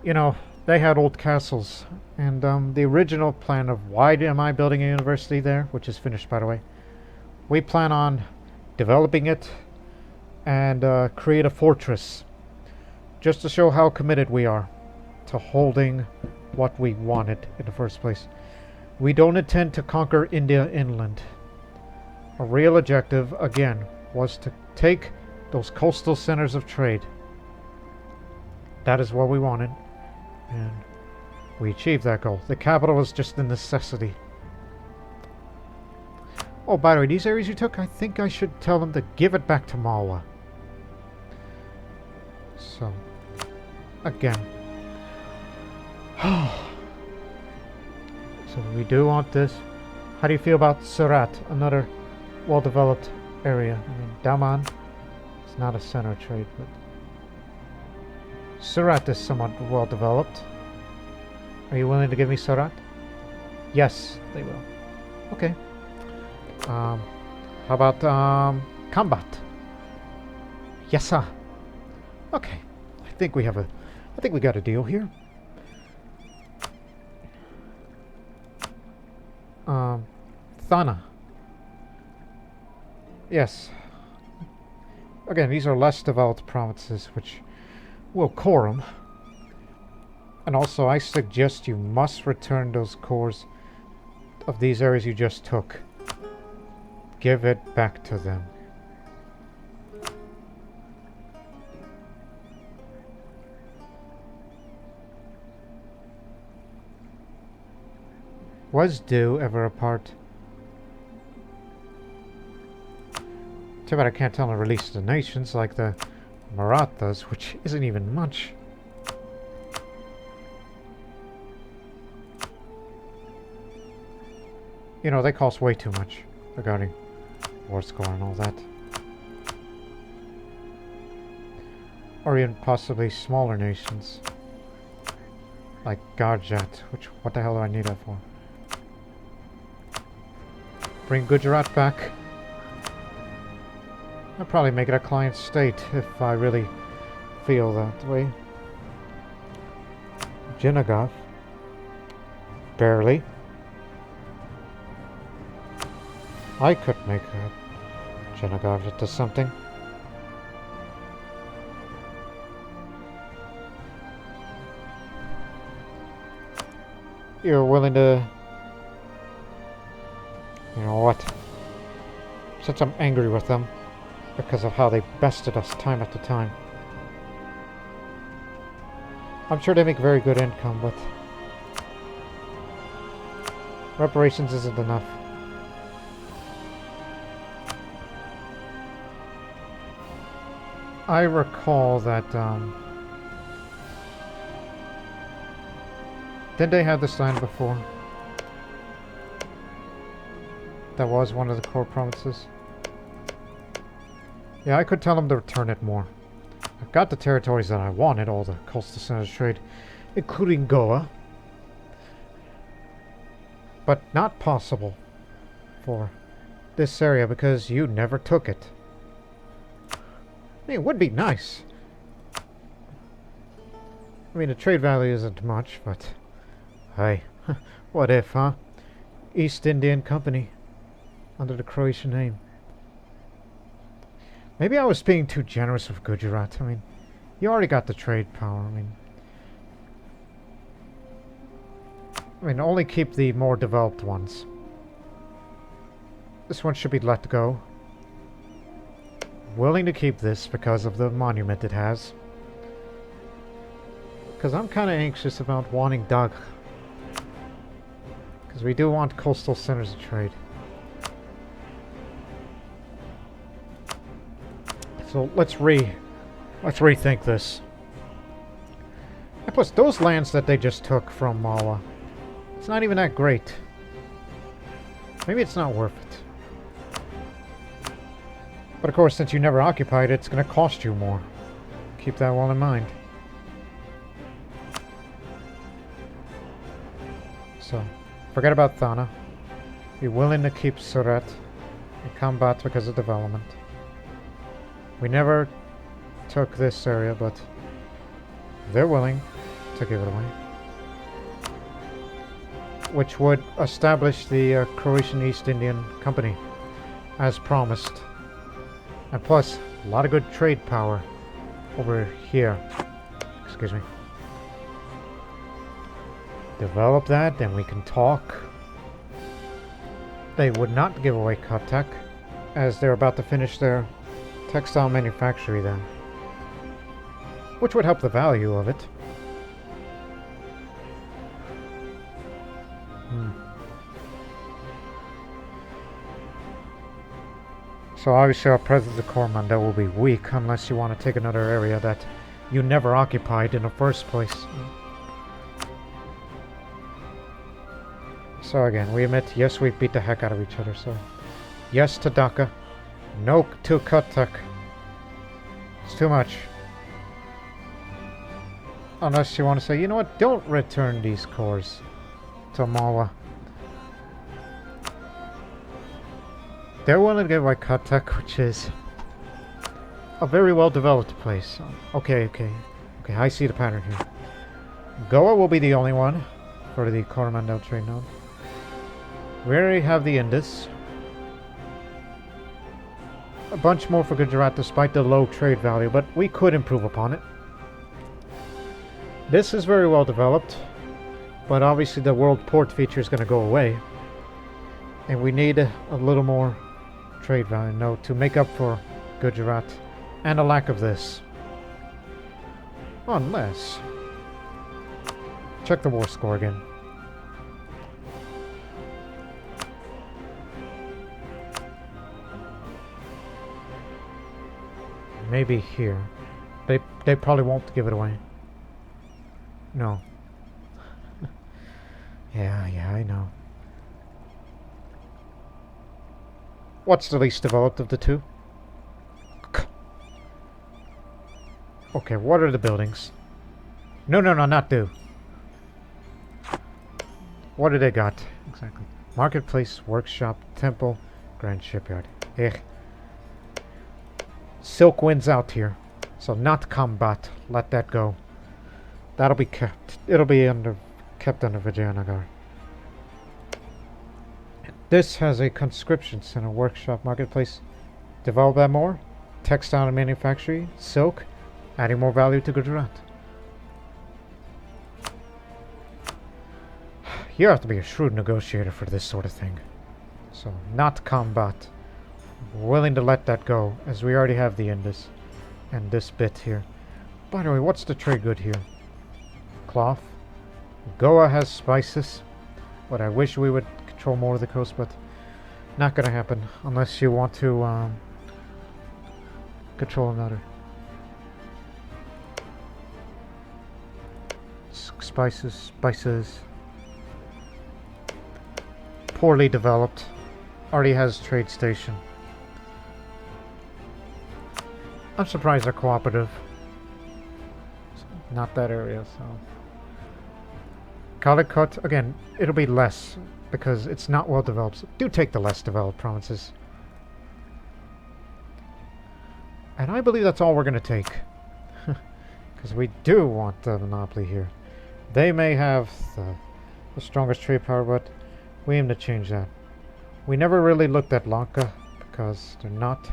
you know, they had old castles. And the original plan of why am I building a university there, which is finished by the way, we plan on developing it and create a fortress just to show how committed we are to holding what we wanted in the first place. We don't intend to conquer India inland. A real objective, again, was to take those coastal centers of trade. That is what we wanted, and we achieved that goal. The capital was just a necessity. Oh, by the way, these areas you took, I think I should tell them to give it back to Malwa. So, again. So we do want this. How do you feel about Surat, another well-developed area? I mean, Daman, it's not a center of trade, but Surat is somewhat well-developed. Are you willing to give me Surat? Yes, they will. Okay. How about Kambat? Yes, sir. Okay. I think we got a deal here. Thana. Yes. Again, these are less developed provinces, which will quorum. And also, I suggest you must return those cores of these areas you just took. Give it back to them. Was due ever apart? Too bad I can't tell them to release the nations like the Marathas, which isn't even much. You know, they cost way too much regarding war score and all that. Or even possibly smaller nations. Like Garjat, which, what the hell do I need that for? Bring Gujarat back. I'll probably make it a client state if I really feel that way. Vijayanagar. Barely. I could make Vijayanagar into something. You're willing to... You know what? Since I'm angry with them because of how they bested us time after time. I'm sure they make very good income, but reparations isn't enough. I recall that, did they have this land before? That was one of the core provinces. Yeah, I could tell them to return it more. I've got the territories that I wanted, all the coastal centers of trade, including Goa. But not possible for this area because you never took it. I mean, it would be nice. I mean, the trade value isn't much, but... Hey, what if, huh? East Indian Company. Under the Croatian name. Maybe I was being too generous with Gujarat. I mean, you already got the trade power. I mean, only keep the more developed ones. This one should be let go. Willing to keep this because of the monument it has. Because I'm kind of anxious about wanting Dag. Because we do want coastal centers of trade. So let's rethink this. And plus, those lands that they just took from Malwa, it's not even that great. Maybe it's not worth it. But of course, since you never occupied it, it's going to cost you more. Keep that well in mind. So, forget about Thana. Be willing to keep Surat and Kambat because of development. We never took this area, but they're willing to give it away. Which would establish the Croatian East Indian Company, as promised. And plus, a lot of good trade power over here. Excuse me. Develop that, then we can talk. They would not give away Katak, as they're about to finish their textile manufactory then, which would help the value of it. So obviously our presence of Coromandel will be weak unless you want to take another area that you never occupied in the first place. So again, we admit, yes, we beat the heck out of each other, so yes to Dhaka. No to Katak. It's too much. Unless you want to say, you know what, don't return these cores to Malwa. They're willing to give away Katak, which is a very well developed place. Okay, I see the pattern here. Goa will be the only one for the Coromandel trade node. We already have the Indus. A bunch more for Gujarat despite the low trade value, but we could improve upon it. This is very well developed, but obviously the world port feature is going to go away. And we need a little more trade value node to make up for Gujarat and a lack of this. Unless... Check the war score again. Maybe here. They probably won't give it away. No. Yeah, I know. What's the least developed of the two? Okay, what are the buildings? No, not do. What do they got? Exactly. Marketplace, workshop, temple, grand shipyard. Eh. Silk wins out here. So not combat. Let that go. That'll be kept. It'll be kept under Vijayanagar. This has a conscription center, workshop, marketplace. Develop that more. Textile and manufacturing. Silk. Adding more value to Gujarat. You have to be a shrewd negotiator for this sort of thing. So, not combat. Willing to let that go, as we already have the Indus. And this bit here. By the way, what's the trade good here? Cloth. Goa has spices. But I wish we would control more of the coast, but not gonna happen unless you want to control another. Spices. Poorly developed. Already has trade station. I'm surprised they're cooperative. Not that area, so. Calicut, again, it'll be less because it's not well developed. So do take the less developed provinces. And I believe that's all we're going to take. Because we do want the monopoly here. They may have the strongest trade power, but we aim to change that. We never really looked at Lanka because they're not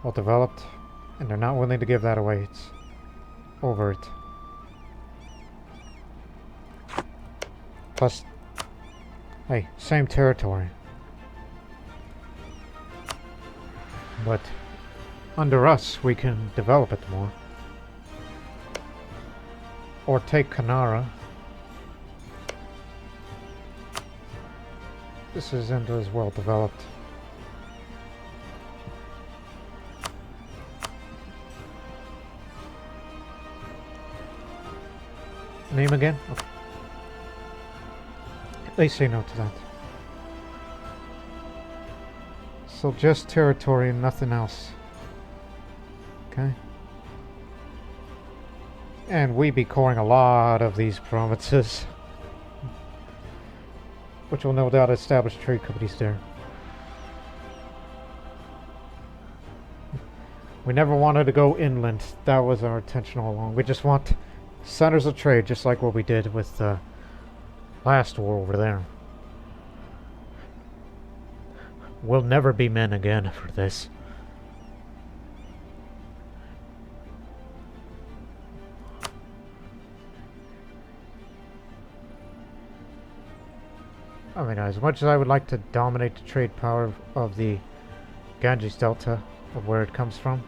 well developed and they're not willing to give that away. It's over it. Plus, hey, same territory. But under us, we can develop it more. Or take Kanara. This isn't as well developed. Name again? Okay. They say no to that. So just territory and nothing else. Okay. And we be coring a lot of these provinces. Which will no doubt establish trade companies there. We never wanted to go inland. That was our intention all along. We just want centers of trade, just like what we did with the last war over there. We'll never be men again for this. I mean, as much as I would like to dominate the trade power of the Ganges Delta, of where it comes from,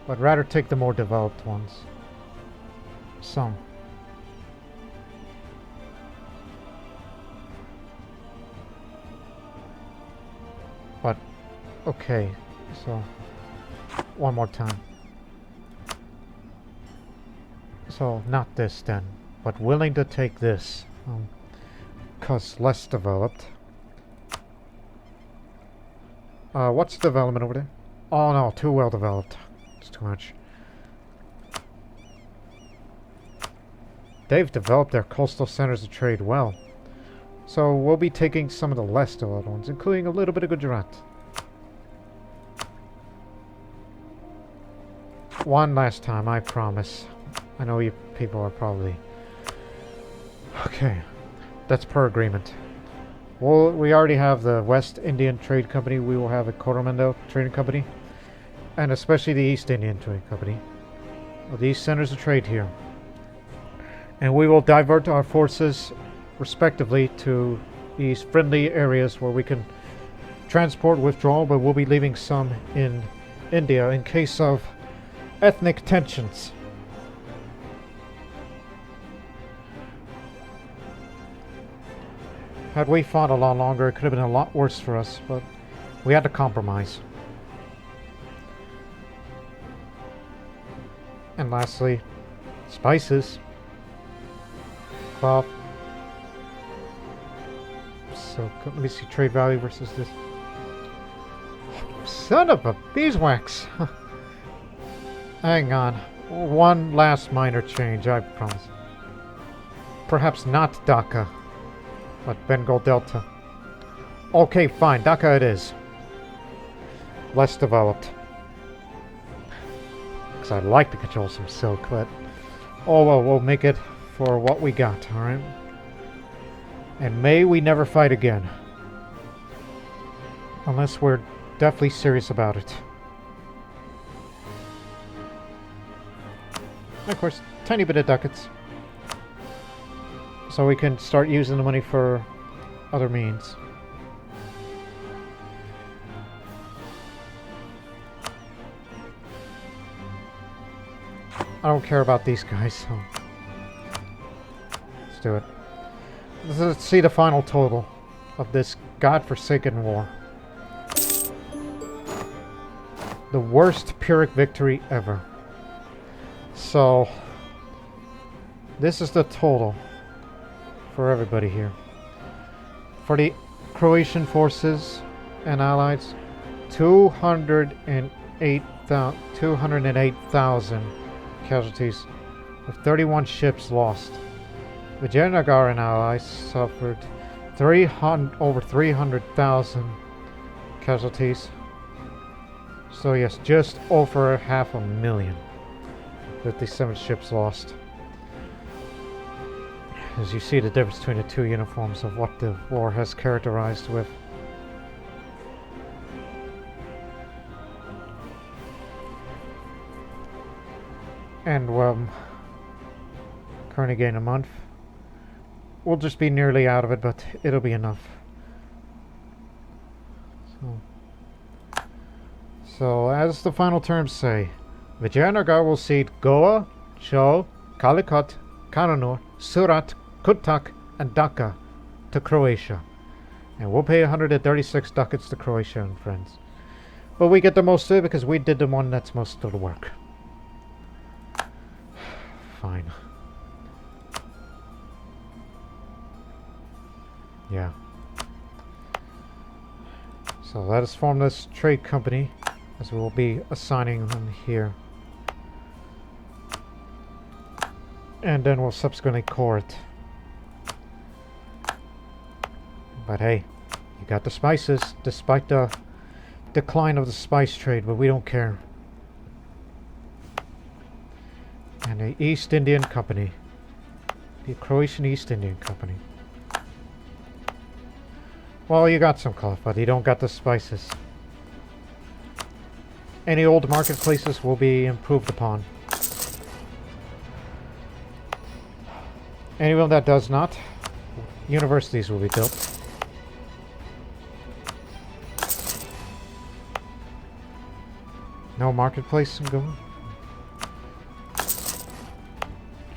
I'd rather take the more developed ones. Some. But, okay, so, one more time. So, not this then, but willing to take this. Because less developed. What's development over there? Oh no, too well developed. It's too much. They've developed their coastal centers of trade well. So we'll be taking some of the less developed ones, including a little bit of Gujarat. One last time, I promise. I know you people are probably... Okay. That's per agreement. Well, we already have the West Indian Trade Company. We will have a Coromandel Trading Company. And especially the East Indian Trade Company. Well, these centers of trade here. And we will divert our forces, respectively, to these friendly areas where we can transport withdrawal, but we'll be leaving some in India in case of ethnic tensions. Had we fought a lot longer, it could have been a lot worse for us, but we had to compromise. And lastly, spices. Cloth. So, let me see trade value versus this. Son of a beeswax! Hang on. One last minor change, I promise. Perhaps not Dhaka. But Bengal Delta. Okay, fine. Dhaka it is. Less developed. Because I'd like to control some silk, but... Oh well, we'll make it for what we got, alright? And may we never fight again. Unless we're definitely serious about it. And of course, tiny bit of ducats. So we can start using the money for other means. I don't care about these guys, so... Let's do it. Let's see the final total of this godforsaken war. The worst Pyrrhic victory ever. So... This is the total for everybody here. For the Croatian forces and allies, 208,000 casualties, with 31 ships lost. Vijayanagar and allies suffered over 300,000 casualties. So yes, just over 500,000. 57 ships lost. As you see the difference between the two uniforms of what the war has characterized with. And currently gain a month. We'll just be nearly out of it, but it'll be enough. So as the final terms say, Vijayanagar will cede Goa, Chau, Calicut, Kannur, Surat, Cuttack, and Dhaka to Croatia. And we'll pay 136 ducats to Croatia and friends. But we get the most of it because we did the one that's most of the work. Fine. Yeah. So let us form this trade company, as we will be assigning them here. And then we'll subsequently core it. But hey, you got the spices, despite the decline of the spice trade, but we don't care. And the East Indian Company. The Croatian East Indian Company. Well, you got some cloth, but you don't got the spices. Any old marketplaces will be improved upon. Anyone that does not, universities will be built. No marketplace going.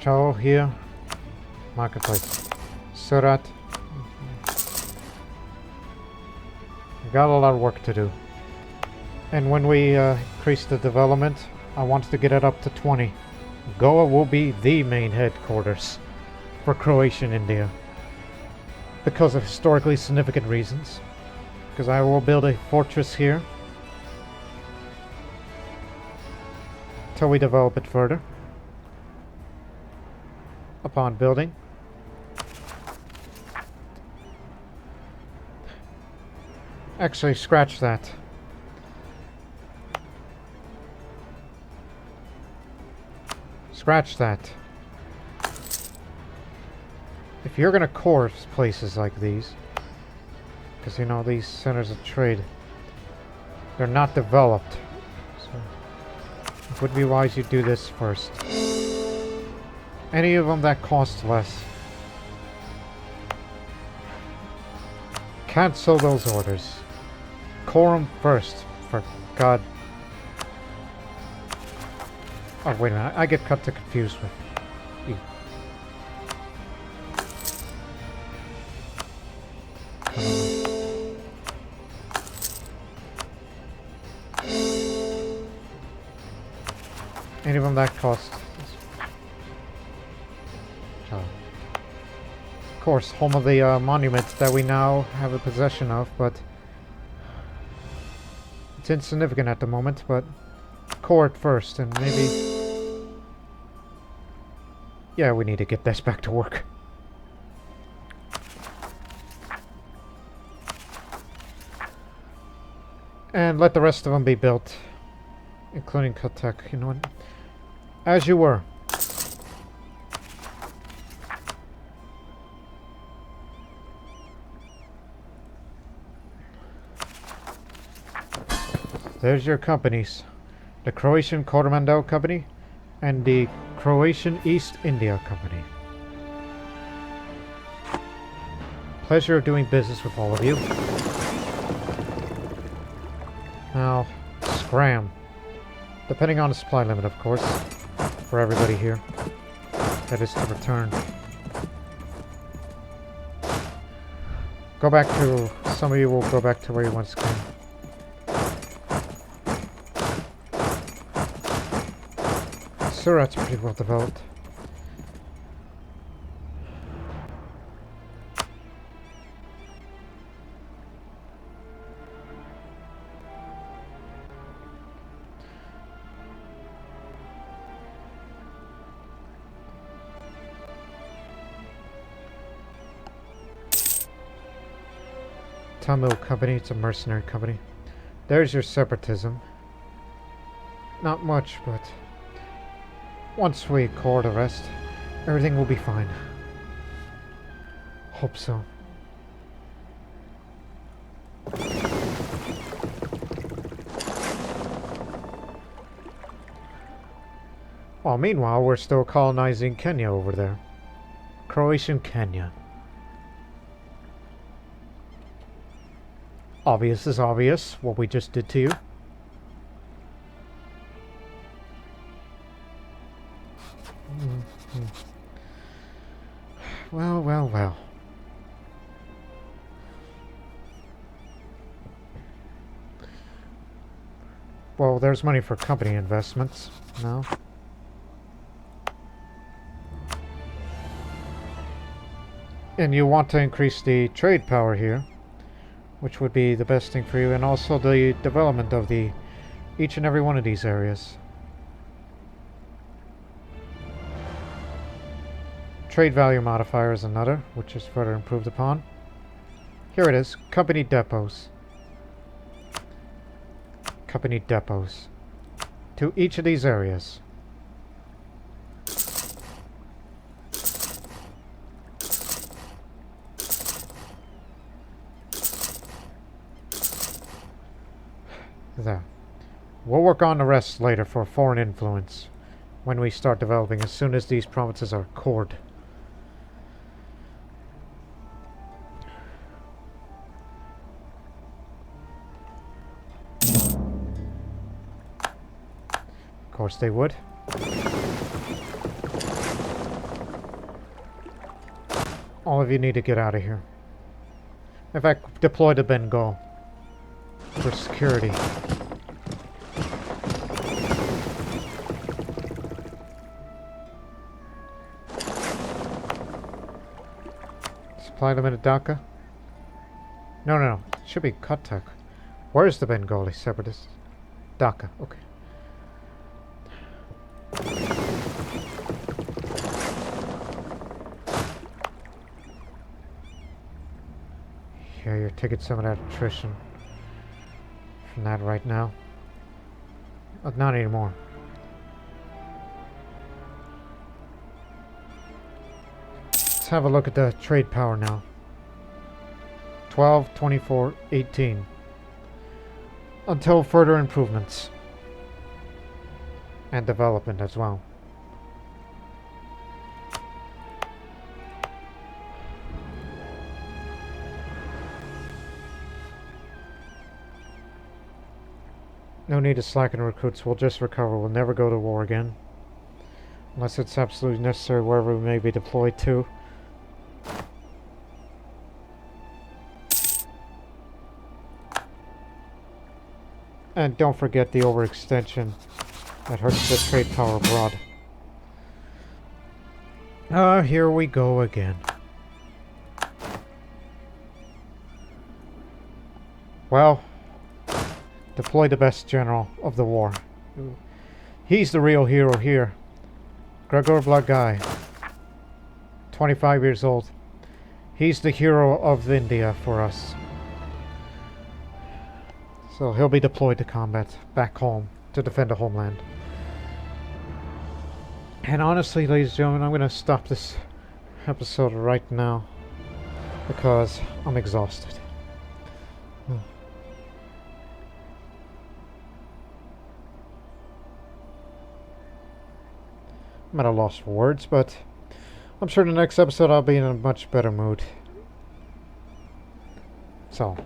Chau here. Marketplace. Surat. We got a lot of work to do. And when we increase the development, I want to get it up to 20. Goa will be the main headquarters for Croatian India. Because of historically significant reasons. Because I will build a fortress here. Till we develop it further. Upon building. Actually, scratch that. Scratch that. If you're gonna core places like these, because you know these centers of trade, they're not developed. So it would be wise you do this first. Any of them that cost less. Cancel those orders. Core them first, for God. Oh, wait a minute. I get confused with you. Any of them that cost. Oh. Of course, home of the monument that we now have a possession of, but it's insignificant at the moment, but core it first, and maybe... Yeah, we need to get this back to work. And let the rest of them be built, including Cuttack. You know what? As you were. There's your companies. The Croatian Coromandel Company and the Croatian East India Company. Pleasure of doing business with all of you. Now, scram. Depending on the supply limit, of course, for everybody here. That is to return. Go back to... Some of you will go back to where you once came. Surat's pretty well developed. Tamil company, it's a mercenary company. There's your separatism. Not much, but once we core the rest, everything will be fine. Hope so. Well, meanwhile, we're still colonizing Kenya over there. Croatian Kenya. Obvious is obvious, what we just did to you. Well, well, well. Well, there's money for company investments now. And you want to increase the trade power here, which would be the best thing for you, and also the development of each and every one of these areas. Trade value modifier is another, which is further improved upon. Here it is, company depots. Company depots. To each of these areas. There. We'll work on the rest later for foreign influence when we start developing, as soon as these provinces are cored. Of course they would. All of you need to get out of here. In fact, deploy to Bengal for security. Supply them in Dhaka? No, no, no. It should be Cuttack. Where's the Bengali separatists? Dhaka, okay. Yeah, you're taking some of that attrition from that right now. Not anymore. Let's have a look at the trade power now. 12, 24, 18. Until further improvements. And development as well. No need to slacken recruits. We'll just recover. We'll never go to war again. Unless it's absolutely necessary wherever we may be deployed to. And don't forget the overextension that hurts the trade power abroad. Here we go again. Well, deploy the best general of the war. He's the real hero here. Gregor Blagai. 25 years old. He's the hero of India for us. So he'll be deployed to combat back home to defend the homeland. And honestly, ladies and gentlemen, I'm going to stop this episode right now because I'm exhausted. I'm at a loss for words, but I'm sure the next episode I'll be in a much better mood. So,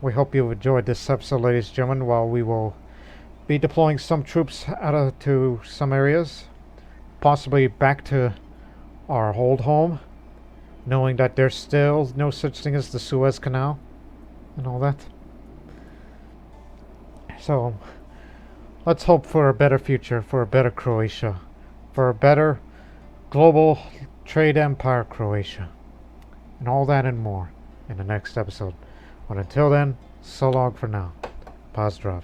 we hope you've enjoyed this episode, ladies and gentlemen, while we will be deploying some troops to some areas, possibly back to our old home, knowing that there's still no such thing as the Suez Canal and all that. So, let's hope for a better future, for a better Croatia, for a better global trade empire Croatia, and all that and more in the next episode. But until then, so long for now. Pozdrav.